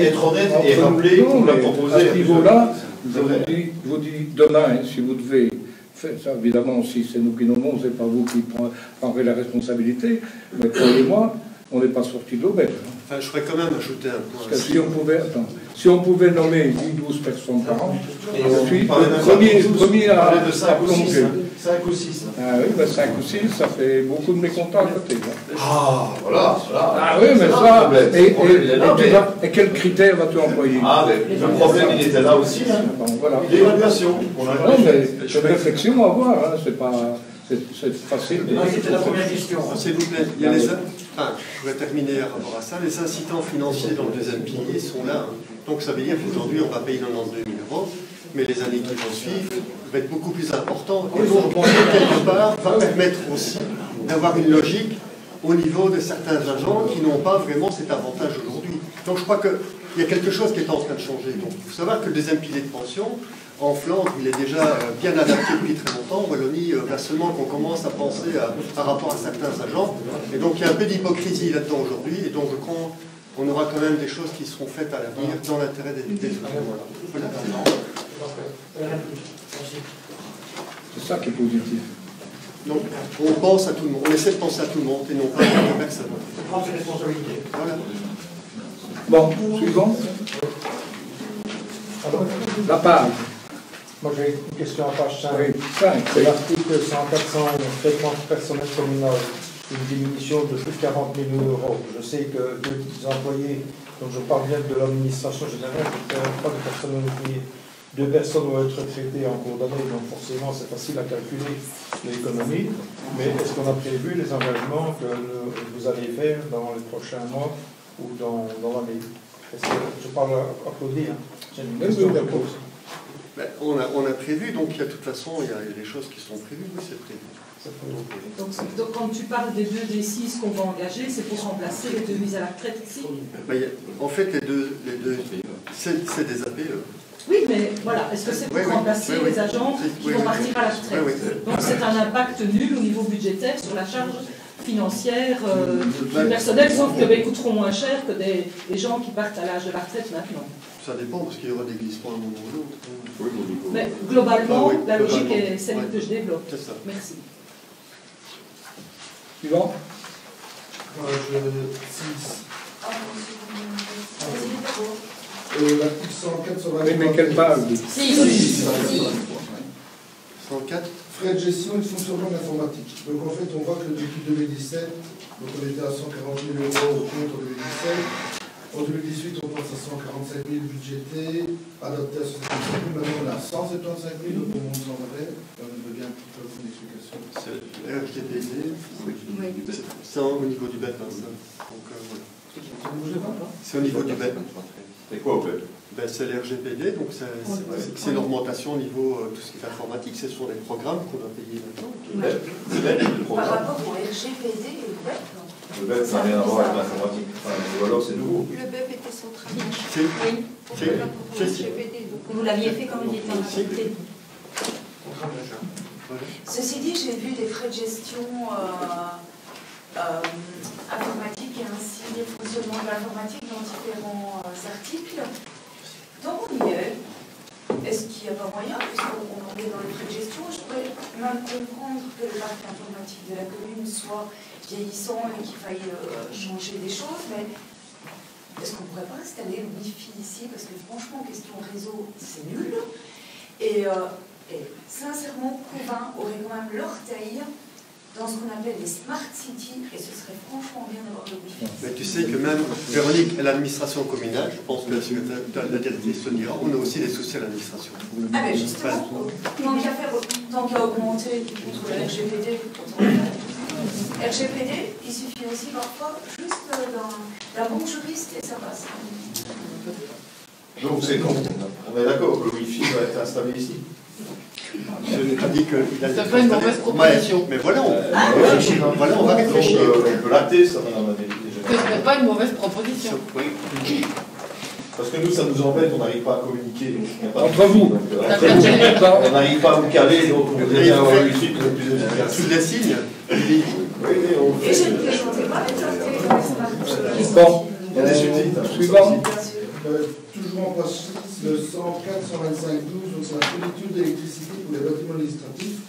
et rappeler qu'on l'a proposé. À ce niveau-là, je vous dis demain, si vous devez faire ça, évidemment, si c'est nous qui nommons, c'est pas vous qui prendrez la responsabilité, mais croyez-moi, on n'est pas sorti de l'auberge. Enfin, je ferais quand même ajouter un point. Parce que si on pouvait nommer 10-12 personnes par an, je suis le premier à plonger. 5 ou 6. Ah oui, ben 5 ou 6, ça fait beaucoup de mécontents à côté. Ah, voilà. Ah oui, mais ça, et quels critères vas-tu employer? Ah, mais le problème, il était là aussi. Voilà. L'évaluation. Non, mais c'est une réflexion à avoir, hein. C'est facile. C'était la première question. S'il vous plaît, il y a je vais terminer par rapport à ça. Les incitants financiers dans le deuxième pilier sont là. Donc ça veut dire qu'aujourd'hui, on va payer 92 000 €, mais les années qui vont suivre vont être beaucoup plus importantes. Et donc, quelque part, va permettre aussi d'avoir une logique au niveau de certains agents qui n'ont pas vraiment cet avantage aujourd'hui. Donc je crois qu'il y a quelque chose qui est en train de changer. Donc il faut savoir que le deuxième pilier de pension, en Flandre, il est déjà bien adapté depuis très longtemps. En Wallonie, là seulement qu'on commence à penser par rapport à certains agents. Et donc il y a un peu d'hypocrisie là-dedans aujourd'hui. Et donc je crois qu'on aura quand même des choses qui seront faites à l'avenir dans l'intérêt des voilà. C'est ça qui est positif. Donc on pense à tout le monde, on essaie de penser à tout le monde et non pas à une personne. Prendre ses responsabilités. Voilà. Bon, suivant. La page. Moi j'ai une question à page 5. Oui, 5. C'est l'article 100-400, traitement personnel communal, une diminution de plus de 40 000 €. Je sais que deux employés, donc je parle bien de l'administration générale, je ne parle pas de personnes ouvrières. 2 personnes vont être traitées en cours d'année, donc forcément c'est facile à calculer l'économie. Mais est-ce qu'on a prévu les engagements que vous allez faire dans les prochains mois ou dans l'année? Je parle à Claudie, hein. J'ai une question de pose. Ben, on a prévu, donc il y a de toute façon, il y a des choses qui sont prévues, oui, c'est prévu. Donc quand tu parles des 2 D6 qu'on va engager, c'est pour remplacer les 2 mises à la retraite ici? Ben, en fait, les deux c'est des APE. Oui, mais voilà, est-ce que c'est pour remplacer les agents qui vont partir à la retraite? Donc c'est un impact nul au niveau budgétaire sur la charge financière du personnel, sauf que coûteront moins cher que des gens qui partent à l'âge de la retraite maintenant. Ça dépend, parce qu'il y aura des glissements à un moment ou l'autre. Mais globalement, la logique est celle que je développe. C'est ça. Merci. Suivant. L'article 104 sur la... Oui, mais quelle page? 104. Frais de gestion et fonctionnement de l'informatique. Donc en fait, on voit que depuis 2017, donc on était à 140 000 € au compte en 2017. En 2018, on passe à 145 000 budgétés, adapté à 175 000. Maintenant, on a 175 000, donc on monte sans arrêt. On veut bien un petit peu une explication. C'est RGPD. C'est au niveau du BEP. Hein, ça. Donc voilà. C'est au niveau du BEP. C'est quoi au BEP? Ben, c'est l'RGPD, donc c'est une augmentation au niveau tout ce qui est informatique. Ce sont des programmes qu'on doit payer maintenant. Par rapport au RGPD et au BEP. Le BEP, ça n'a rien à voir avec l'informatique. Ou alors c'est nouveau. Le BEP était centralisé. Oui. Vous l'aviez fait quand vous étiez en retraité. Ceci dit, j'ai vu des frais de gestion informatique et ainsi le fonctionnement de l'informatique dans différents articles. Donc on y est. Est-ce qu'il n'y a pas moyen, puisqu'on est dans les frais de gestion, je pourrais même comprendre que le parc informatique de la commune soit vieillissant et qu'il faille changer des choses, mais est-ce qu'on ne pourrait pas installer le Wi-Fi ici? Parce que franchement, question réseau, c'est nul. Et sincèrement, Provins aurait quand même l'orteil dans ce qu'on appelle les smart cities, et ce serait franchement bien d'avoir le Wi-Fi. Mais tu sais que même, Véronique, à l'administration communale, je pense que la directrice te dira, on a aussi des soucis à l'administration. Ah mais justement, tant qu'à augmenter contre le RGPD, RGPD, il suffit aussi parfois juste d'un bon juriste et ça passe. Donc c'est con. On est d'accord que le Wi-Fi va être installé ici. Je n'ai pas dit qu'il a c'est pas une mauvaise proposition. Mais voilà, on va réfléchir. On peut l'acter, ça, madame la députée. Ce serait pas une mauvaise proposition. Oui. Parce que nous, ça nous embête, on n'arrive pas à communiquer. Entre vous. On n'arrive pas à vous caler, donc on voudrait bien avoir le Wi-Fi le plus efficace. Sous des signes. Oui, mais on Et je ne plaisantais pas avec un Bon, suivant. Toujours en page 6, le 104, 125, 12, donc c'est la fourniture d'électricité pour les bâtiments administratifs.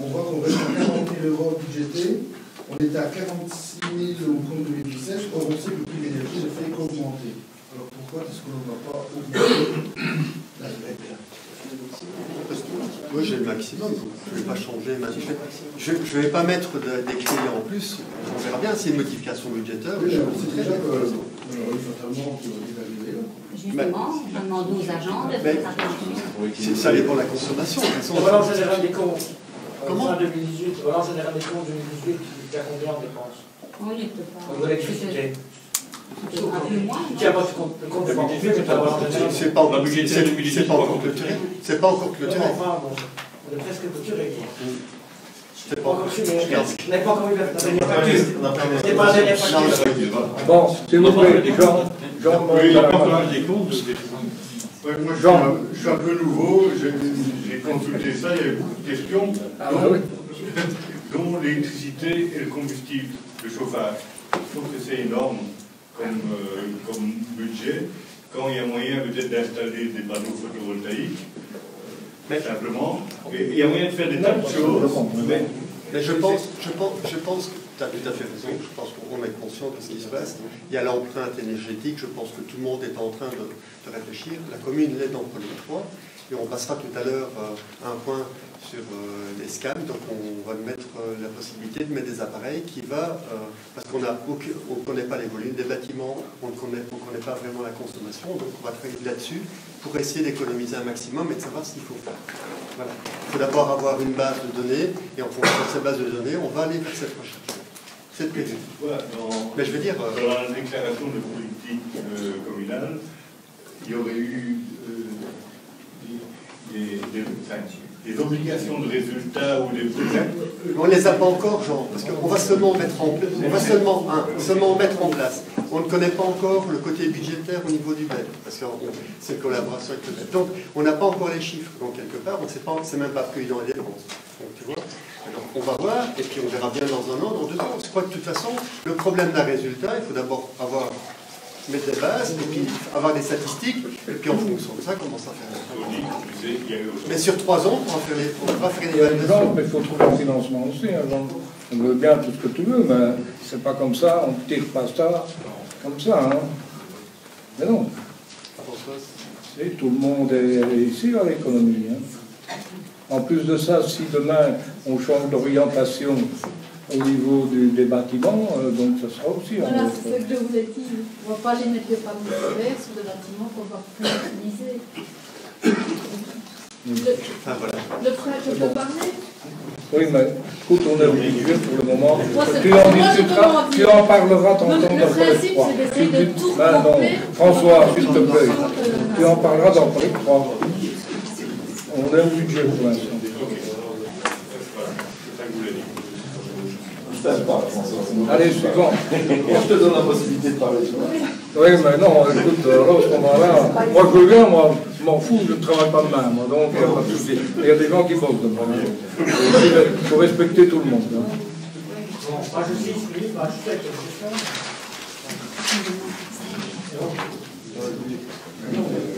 On voit qu'on reste à 40 000 € budgétés. On était à 46 000 au compte 2017. Or, on sait que le prix de l'énergie ne fait qu'augmenter. Alors pourquoi est-ce qu'on ne va pas augmenter la règle? Moi j'ai le maximum, je ne vais pas changer. Je ne vais pas mettre des crédits en plus. On verra bien s'il y a une modification budgétaire. Oui, c'est déjà que fatalement qui va arriver là. Justement, on demande aux agents de faire attention. Ça dépend de la consommation. On va lancer général des comptes. Comment? En 2018, on va lancer général des comptes 2018, il y a combien en dépenses? Oui, il ne peut pas. Au niveau de l'électricité. Un peu moins. Qui a pas le compte de banquier, mais tu vas avoir un général. C'est pas encore clôturé. C'est pas encore clôturé. Enfin, bon, on est presque clôturé. C'est pas encore clôturé. On n'a pas encore eu la dernière facture. C'est pas la dernière facture. Bon, s'il vous plaît, Jean, oui, la partage des comptes. Ouais, moi, je suis un peu nouveau, j'ai consulté ça, il y avait beaucoup de questions, dont l'électricité et le combustible, le chauffage. Je trouve que c'est énorme comme budget, quand il y a moyen peut-être d'installer des panneaux photovoltaïques, simplement. Et il y a moyen de faire des tas de choses. Mais je pense que tu as tout à fait raison. Je pense qu'on est conscient de ce qui se passe. Il y a l'empreinte énergétique. Je pense que tout le monde est en train de réfléchir. La commune l'est dans le projet 3. Et on passera tout à l'heure un point sur les scans. Donc on va mettre la possibilité de mettre des appareils qui va... parce qu'on ne connaît pas les volumes des bâtiments, on ne connaît pas vraiment la consommation. Donc on va travailler là-dessus pour essayer d'économiser un maximum et de savoir ce qu'il faut faire. Voilà. Il faut d'abord avoir une base de données. Et en fonction de cette base de données, on va aller vers cette recherche. C'est prévu. Mais je veux dire... Dans la déclaration de politique communale, il y aurait eu des obligations de résultats ou des projets. On ne les a pas encore, Jean, parce qu'on va seulement mettre en place. On va seulement mettre en place. On ne connaît pas encore le côté budgétaire au niveau du BEP, parce que c'est une collaboration avec le BEP. Donc, on n'a pas encore les chiffres. Donc, quelque part, c'est même pas prévu dans les dépenses. Donc, tu vois. Alors, on va voir, et puis on verra bien dans un an, dans 2 ans. Je crois que de toute façon, le problème d'un résultat, il faut d'abord mettre des bases, et puis avoir des statistiques, et puis en fonction de ça, commencer à faire. Mais sur 3 ans, on va faire les évaluations. Mais il faut trouver un financement aussi. Hein, on veut bien tout ce que tu veux, mais c'est pas comme ça, on ne tire pas ça comme ça. Hein. Mais non. Et tout le monde est ici à l'économie. Hein. En plus de ça, si demain on change d'orientation au niveau des bâtiments, donc ça sera aussi... Voilà, c'est ce que je voulais dire. On ne va pas les mettre de panneaux solaires sur des bâtiments qu'on va plus utiliser. Le frère, je peux parler? Oui, mais écoute, on est obligé pour le moment. Moi, tu en parleras tantôt dans le principe, c'est d'essayer de tout regrouper. François, s'il te plaît, tu en parleras dans le projet 3. On est au budget pour l'instant. Allez, suivant. Je te donne la possibilité de parler. Oui, mais non, écoute, alors à ce moment-là, moi je veux bien, moi, je m'en fous, je ne travaille pas demain, moi, donc il n'y a pas de souci. Il y a des gens qui bossent demain. Il faut respecter tout le monde. Hein. Bon, page 6, oui, page 7, c'est ça.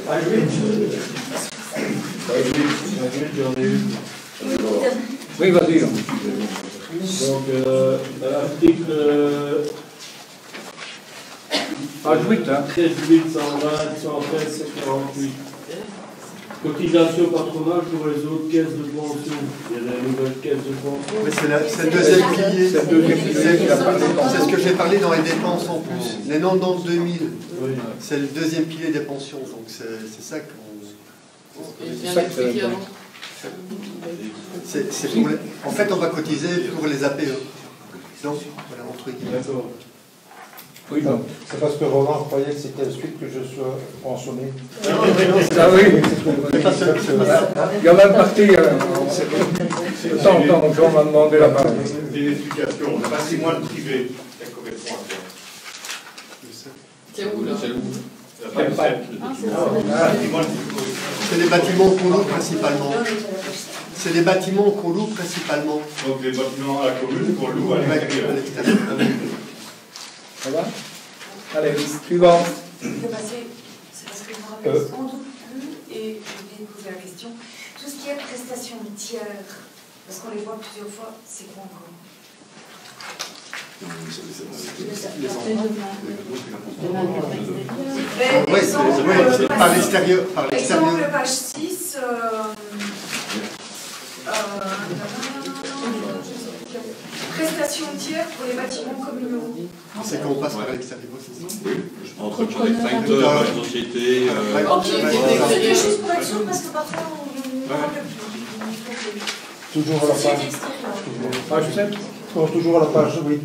Page 8. Page 8, j'en ai une. Oui, vas-y. Donc, article page 8, hein. 13, 8, 120, 113, 48. Cotisation patronale pour les autres caisses de pension. Il y a la nouvelle caisse de pension. Mais c'est le deuxième pilier. C'est le deuxième pilier. C'est ce que j'ai parlé dans les dépenses en plus. Les 90 2000. Oui. C'est le deuxième pilier des pensions. Donc c'est ça qu'on. C'est ça que avant. C'est pour en fait, on va cotiser pour les APE. Donc, voilà, entre guillemets. D'accord. Oui, non. C'est parce que Roland croyait que c'était le suite que je sois pensionné. Ah oui. Il y a même parti. Attends, Jean m'a demandé la parole. Une explication. Le patrimoine privé, ça correspond à quoi? C'est où là? C'est les bâtiments qu'on loue principalement. C'est les bâtiments qu'on loue principalement. Donc les bâtiments à la commune qu'on loue à l'extérieur. Ça va? Allez, suivant. C'est parce que je me rappelle sans doute plus, et je vais poser la question. Tout ce qui est prestations tiers, parce qu'on les voit plusieurs fois, c'est quoi encore? Oui, par l'extérieur. Exemple, page 6. Prestations tiers pour les bâtiments communaux. C'est qu'on passe par l'extérieur, c'est ça? Oui, entretien des facteurs, la société. Ok, c'était juste pour être sûr, parce que parfois on ne rappelle plus. Toujours à la page. Toujours à la page 8.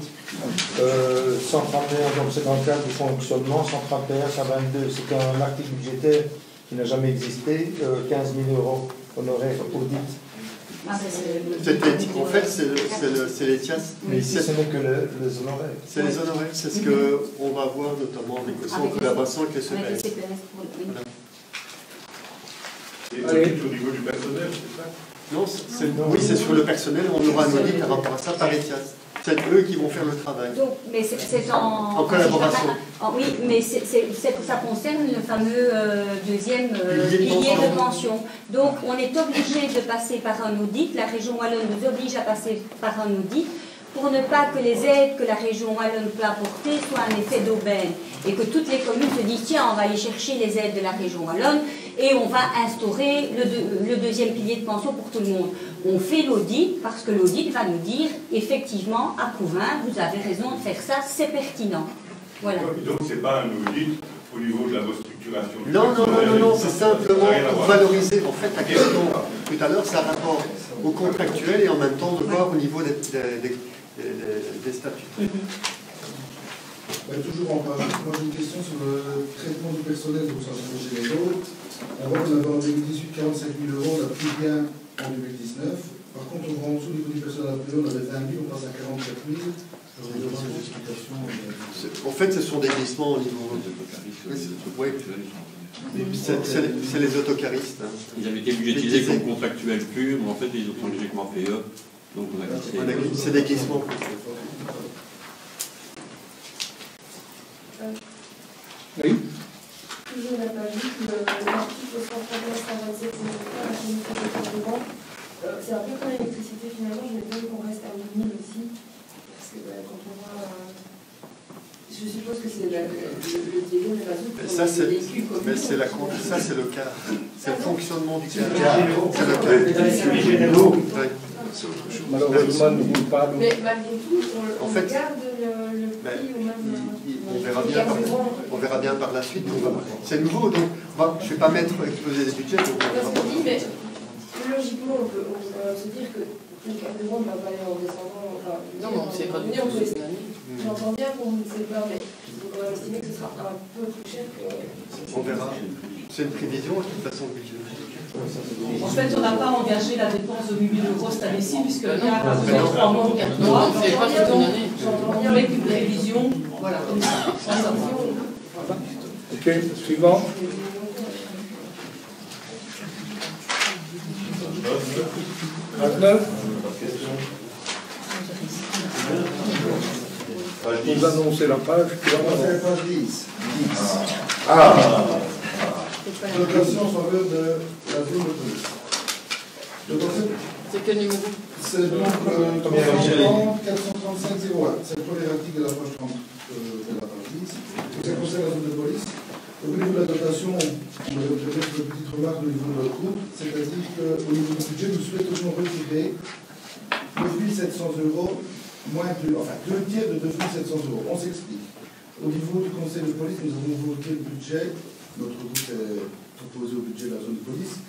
131, donc c'est dans le cadre du fonctionnement. 131, 122, c'est un article budgétaire qui n'a jamais existé. 15 000 € honoraires audit. En fait, c'est les TIAS. Mais ici, ce n'est que les honoraires. C'est les honoraires, c'est ce qu'on va voir notamment en collaboration avec les CPS. Et au niveau du personnel, c'est ça? Non, oui, c'est sur le personnel, on aura un audit par rapport à ça par les TIAS. C'est eux qui vont faire le travail. Donc, mais c'est en collaboration. Oui, mais ça concerne le fameux deuxième pilier de pension. Donc, on est obligé de passer par un audit. La région Wallonne nous oblige à passer par un audit pour ne pas que les aides que la région Wallonne peut apporter soient un effet d'aubaine et que toutes les communes se disent tiens, on va aller chercher les aides de la région Wallonne et on va instaurer le deuxième pilier de pension pour tout le monde. On fait l'audit parce que l'audit va nous dire effectivement à Couvin, vous avez raison de faire ça, c'est pertinent. Voilà. Donc c'est pas un audit au niveau de la restructuration. Non, c'est simplement pour valoriser. En fait, la question tout à l'heure, ça rapporte au contractuel et en même temps de voir au niveau des statuts. Toujours en page. Moi j'ai une question sur le traitement du personnel au sein des généraux. On voit qu'on avait en 2018 45 000 €, on n'a plus rien en 2019. Par contre, on voit en dessous au niveau du personnel APE, on avait 20 000, on passe à 44 000. J'aurais besoin des explications. En fait, ce sont des glissements au niveau. Oui. C'est les autocaristes. Hein. Ils avaient été budgétisés comme contractuels purs, mais en fait, ils ont changé comme PE. Donc on a glissé. C'est des glissements. Oui. Toujours la page 8, l'article 131-127, la communauté de carburant. C'est un peu comme l'électricité finalement, je m'étonne qu'on reste à 8 000 aussi. Parce que quand on voit. Je suppose que c'est le délai de la zone. Ça, c'est le cas. C'est le fonctionnement du cas. C'est le cas. Les généraux. Malheureusement, nous ne pas. Mais malgré tout, on garde le prix au même. On verra bien par la suite. C'est nouveau, donc je ne vais pas exploser les budgets. Parce qu'on dit, mais logiquement, on peut se dire que le carburant ne va pas aller en descendant. Non, c'est pas du tout. J'entends bien qu'on ne sait pas, mais on va estimer que ce sera un peu plus cher que. On verra. C'est une prévision, de toute façon, le budget. En fait, on n'a pas engagé la dépense de 8 000 € cette année-ci, puisque le gars a fait 3 mois ou 4 mois. C'est pas toute une année. Avec une prévision, voilà, comme ça. Ok, suivant. Vous annoncez la page. C'est la page 10. Dotation en faveur de la zone de police. C'est quel numéro? C'est donc 330 435 01. C'est le premier article de la page 30 de la page 10. Ça concerne la zone de police. Au niveau de la dotation, on va faire une petite remarque au niveau de notre groupe, c'est-à-dire qu'au niveau du budget, nous souhaiterions retirer 2 700 euros, enfin 2 tiers de 2 700 euros. On s'explique. Au niveau du conseil de police, nous avons voté le budget, notre groupe est proposé au budget de la zone de police,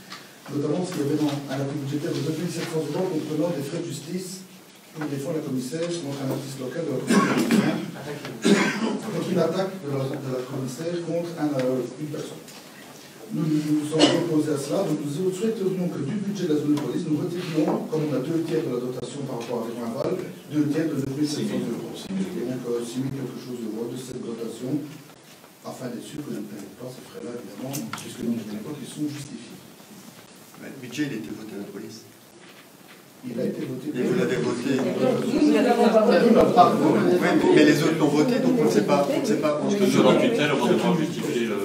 notamment ce qu'il y avait dans un appui budgétaire de 2 700 euros comprenant des frais de justice pour défendre la commissaire contre un artiste local de la commissaire, contre une attaque de la commissaire contre une personne. Nous nous sommes opposés à cela, donc nous souhaiterions que du budget de la zone de police, nous retirions, comme on a 2 tiers de la dotation par rapport à Véran-Val, 2 tiers de 2 700 euros. Et donc 6 000 quelque chose d'euros de cette dotation, afin d'être sûr que nous ne payons pas ces frais-là, évidemment, puisque nous ne voulons pas qu'ils sont justifiés. Le budget, il était voté à la police. Il a été voté. Et vous l'avez voté. Oui, mais les autres l'ont voté, donc on ne sait pas. Parce que sur la tutelle, on ne peut pas justifier le.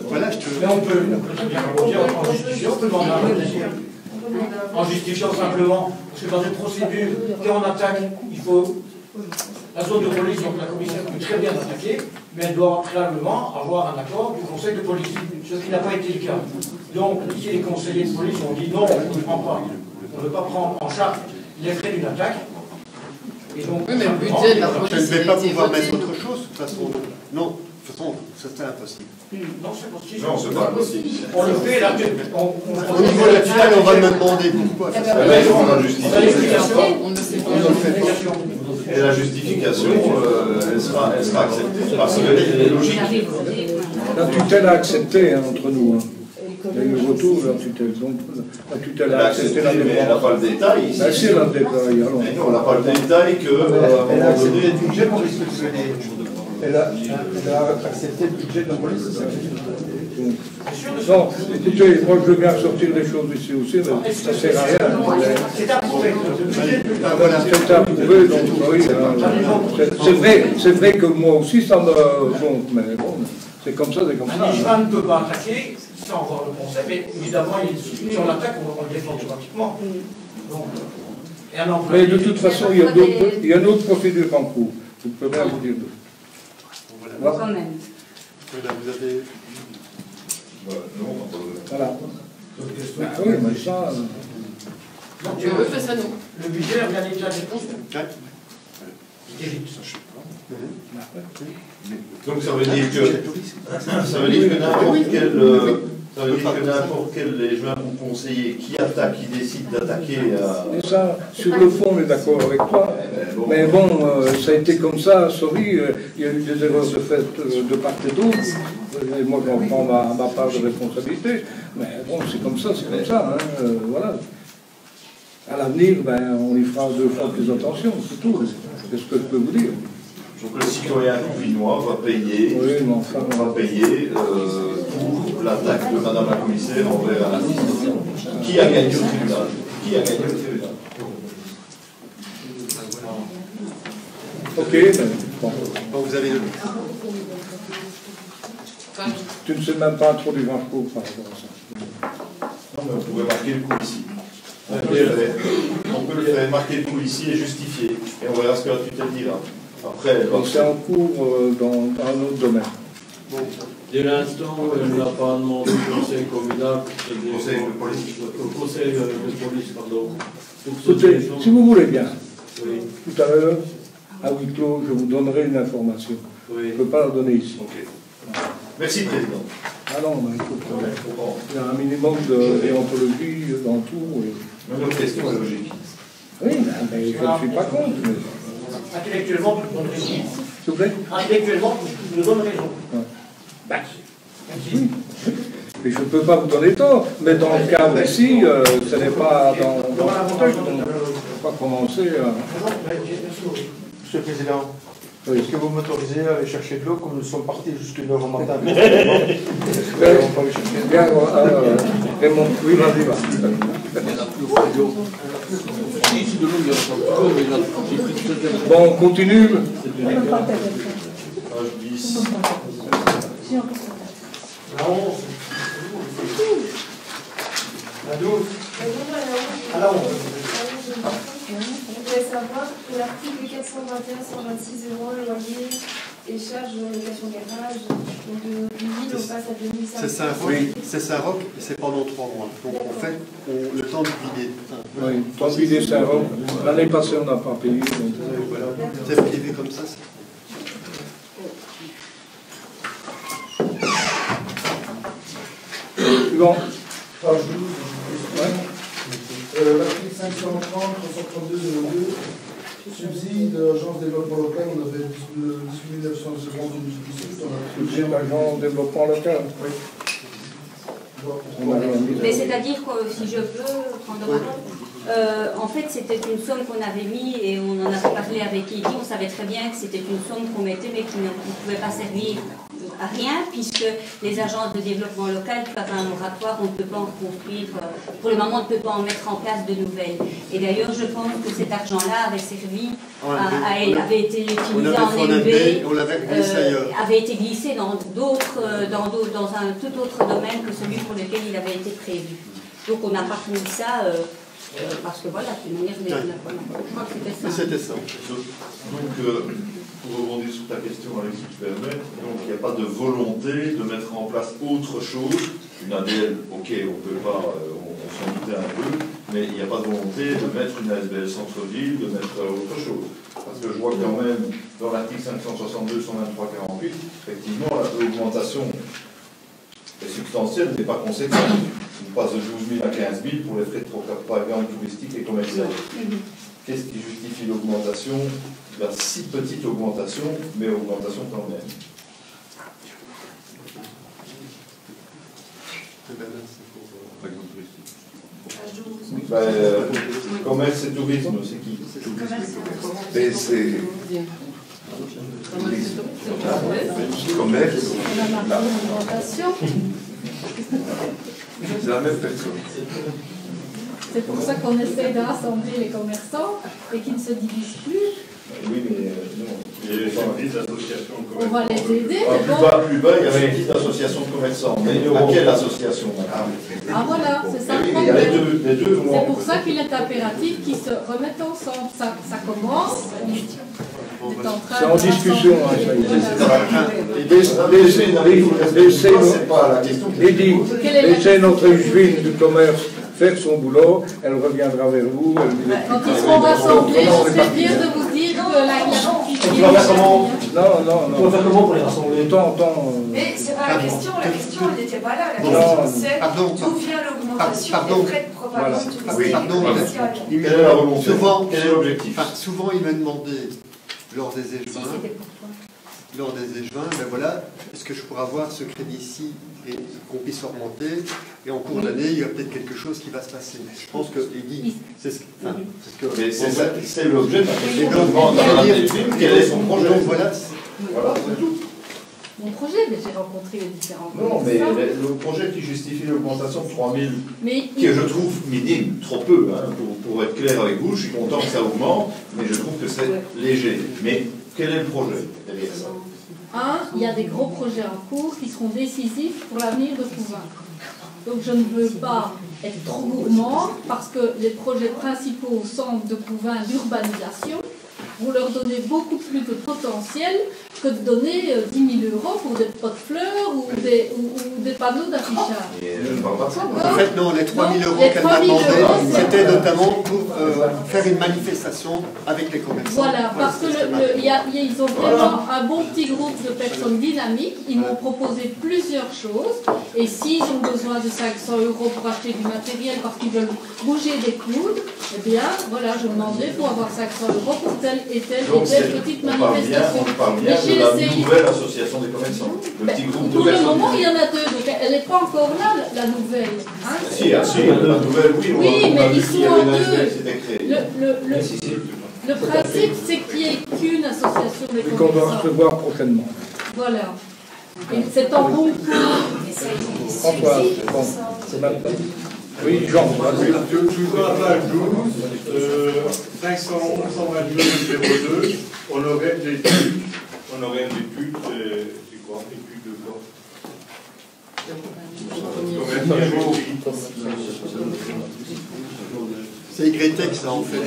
Voilà, je te. Mais on peut en justifiant, on peut demander un plaisir. En justifiant simplement, parce que dans une procédure, quand on attaque, il faut. La zone de police, donc la commissaire peut très bien attaquer, mais elle doit préalablement avoir un accord du conseil de police, ce qui n'a pas été le cas. Donc, ici, les conseillers de police ont dit non, on ne prend pas. On ne veut pas prendre en charge les frais d'une attaque. Et donc, oui, mais le budget de la police, je ne vais pas pouvoir mettre autre chose, de toute façon. Non, de toute façon, c'est impossible. Non, c'est possible. Non, c'est pas possible. On le fait là. Au niveau de la tutelle, on va me demander pourquoi. La justification. On ne sait pas. Et la justification, elle sera acceptée. Parce qu'elle est logique. La tutelle a accepté entre nous. Il y a eu le retour de la tutelle. Donc, la tutelle a accepté la mais elle n'a pas le détail ici. Ben, si, elle a le détail. Alors. Mais non, on n'a pas le détail qu'à un moment donné. Elle a accepté le budget de la police, c'est ça? Non, écoutez, moi je veux bien sortir des choses ici aussi, mais ça ne sert à rien. C'est approuvé. C'est approuvé, donc oui. C'est vrai que moi aussi ça me gonfle, mais bon, c'est comme ça, c'est comme ça. Un Nigerin ne peut pas attaquer sans voir le conseil, mais évidemment, si on l'attaque, on le défend automatiquement. Donc, mais de toute façon, il y a d'autres procédures en cours. Je ne peux rien vous dire d'autre. Voilà. Quand même. Voilà, vous avez. Voilà. Ah oui, mais ça. Donc, tu veux faire ça, nous. Le budget a bien été à réponse. Donc ça veut dire que n'importe quel échevin ou conseiller qui attaque, qui décide d'attaquer. Et ça, sur le fond, on est d'accord avec toi. Mais bon, ça a été comme ça, sorry, il y a eu des erreurs de fait de part et d'autre. Et moi, j'en prends ma part de responsabilité. Mais bon, c'est comme ça, hein, voilà. À l'avenir, ben, on y fera 2 fois plus attention, c'est tout. C'est ce que je peux vous dire. Donc le citoyen couvinois va payer, pour l'attaque de Madame la Commissaire envers un artiste. Qui a gagné au tribunal? Ok, mais bon. Vous avez le. Tu ne sais même pas trop du parcours par rapport à ça. Non, mais on pourrait marquer le coup ici. On peut le faire marquer le coup ici et justifier. Et on verra ce que la tutelle dira. Après, c'est en cours dans un autre domaine. Bon, dès l'instant où elle n'a pas demandé au conseil communal, au conseil de police, pardon. Écoutez, si vous voulez bien, oui. Tout à l'heure, à huis clos, je vous donnerai une information. Oui. Je ne peux pas la donner ici. Okay. Merci, Président. Ah non, mais écoute, il y a un minimum de déontologie dans tout. Même notre question est logique. Oui, mais je ne suis pas contre. Mais... Intellectuellement, tu me donnes raison. S'il vous plaît? Intellectuellement, tu me donnes raison. Ouais. Bah, oui. Mais je ne peux pas vous donner tort. Mais dans le cadre ici, ce n'est pas dans le contexte. Donc, je ne peux pas commencer à... Monsieur le Président, oui. Est-ce que vous m'autorisez à aller chercher de l'eau comme nous sommes partis jusqu'à 9h au matin? Bien, Raymond, oui, vas-y, va. Bon, on continue. Page 10. La 11. La 12. À la 11. Je voudrais savoir que l'article 421-126 € loyer et charges de location garage, donc de 2000 on passe à 2500. C'est Saint-Roch, c'est Saint-Roch et c'est pendant 3 mois. Donc en fait, le temps de vider. Oui, le temps de vider Saint-Roch. L'année passée, on n'a pas payé. Voilà. C'est privé comme ça. Bon. Page 12. L'article 530, 332 02, subside de l'agence développement local, on avait 18 900 2018, on a Subside de l'agence développement local. Oui. Mais c'est-à-dire que si je peux prendre la parole, en fait c'était une somme qu'on avait mis et on en avait parlé avec Eddy, on savait très bien que c'était une somme qu'on mettait mais qui ne pouvait pas servir à rien puisque les agences de développement local, par un moratoire, on ne peut pas en construire, pour le moment on ne peut pas en mettre en place de nouvelles. Et d'ailleurs je pense que cet argent-là avait servi, avait été utilisé en MB, avait été glissé dans un tout autre domaine que celui pour lequel il avait été prévu. Donc on n'a pas mis ça parce que voilà, c'est une manière de... Je crois que c'était ça. C'était ça. Donc, pour rebondir sur ta question, Alex, si tu permets, donc il n'y a pas de volonté de mettre en place autre chose. Une ADL, ok, on peut pas, on s'en doutait un peu, mais il n'y a pas de volonté de mettre une ASBL centre-ville, de mettre autre chose. Parce que je vois quand même, dans l'article 562, 123, 48, effectivement, l'augmentation est substantielle, mais pas conséquente. On passe de 12 000 à 15 000 pour les frais de propagande touristique et commerciale. Qu'est-ce qui justifie l'augmentation? La si petite augmentation, mais augmentation quand même. Commerce et tourisme, c'est qui? Mais c'est... Commerce. C'est la même personne. C'est pour ça qu'on essaie de rassembler les commerçants et qu'ils ne se divisent plus. Oui, mais non. Il y a les services d'associations de commerçants. On va les aider. Plus bas, il y avait 10 associations de commerçants. Mais laquelle association? Ah voilà, c'est ça le problème. Les deux c'est pour ça qu'il est impératif qu'ils se remettent ensemble. Ça commence. C'est en discussion. Laissez notre juge du commerce faire son boulot, elle reviendra vers vous. Quand ils seront rassemblés, je serais bien de vous dire que la on peut faire comment? Non. On peut faire comment pour les rassembler? Mais c'est pas la question elle n'était pas là. La question c'est d'où vient l'augmentation des frais de propagande touristique. Quel est l'objectif? Souvent il m'a demandé lors des échevins, ben voilà, est-ce que je pourrais avoir ce crédit-ci et qu'on puisse remonter, et en cours d'année, il y a peut-être quelque chose qui va se passer. Je pense que Eddy, c'est ce que... Mais c'est l'objet de la question. Quel est son projet? Voilà, c'est tout. Mon projet, mais j'ai rencontré les différents Non, mais le projet qui justifie l'augmentation de 3 000, que je trouve minime, trop peu, hein, pour être clair avec vous, je suis content que ça augmente, mais je trouve que c'est léger. Mais quel est le projet derrière ça? Il y a des gros projets en cours qui seront décisifs pour l'avenir de Couvain. Donc je ne veux pas être trop gourmand parce que les projets principaux au centre de Couvain d'urbanisation vont leur donner beaucoup plus de potentiel que de donner 10 000 € pour des pots de fleurs ou des panneaux d'affichage. Je ne parle pas de ça. En fait, non, les 3 000 € qu'elle m'a demandé, c'était notamment pour faire une manifestation avec les commerçants. Voilà, parce que ils ont vraiment un bon petit groupe de personnes dynamiques. Ils m'ont proposé plusieurs choses. Et s'ils ont besoin de 500 € pour acheter du matériel parce qu'ils veulent bouger des coudes, eh bien, voilà, je demanderai pour avoir 500 € pour telle et telle petite manifestation. On parle bien de la nouvelle association des commerçants. Le petit groupe de pour le personnes. moment, il y en a deux, donc elle n'est pas encore là, la nouvelle. Hein, si, la nouvelle, oui, mais ils sont en deux. Le principe, c'est qu'il n'y ait qu'une association des commerçants. Qu'on va recevoir prochainement. Voilà. Et c'est en bon cours. François, c'est maintenant. Oui, Jean. Toujours à page 12, 511-122-02, honoraire d'études. Honoraire d'études, c'est quoi? Études de quoi? C'est YTEC, ça, en fait.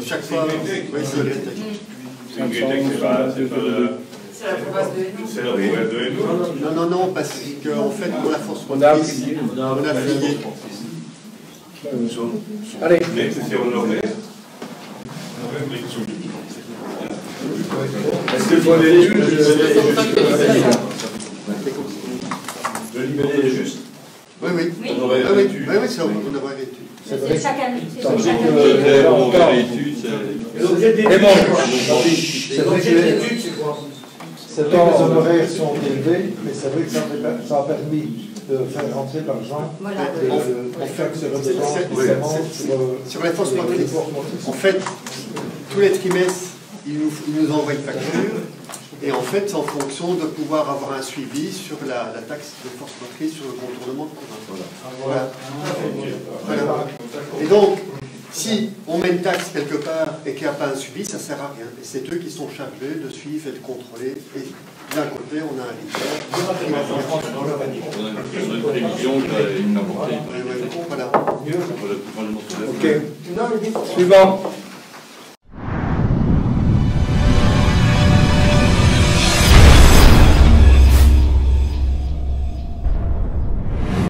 Chaque fois. Oui, c'est YTEC. C'est YTEC, c'est pas c'est la province de Hainaut. C'est la province de Hainaut. Non, parce qu'en fait, pour la force motrice, on a affilié. Allez. Mais c'est honoraire. Honoraire d'études. Est-ce qu'il faut des études? Le libellé est juste? Oui. Honoraire d'études. Oui, c'est honoraire d'études. C'est chaque année. C'est vrai que les honoraires sont élevés, mais c'est vrai que ça a permis de faire rentrer de l'argent pour faire que ces redevances sur les forces motrices. En fait, tous les trimestres, ils nous envoient une facture. Et en fait, c'est en fonction de pouvoir avoir un suivi sur la taxe de force motrice sur le contournement de province. Voilà. Et donc, si on met une taxe quelque part et qu'il n'y a pas un suivi, ça ne sert à rien. Et c'est eux qui sont chargés de suivre et de contrôler. Et d'un côté, on a un leader. On a une prévision qui a une apportée. Voilà. Ok. Suivant.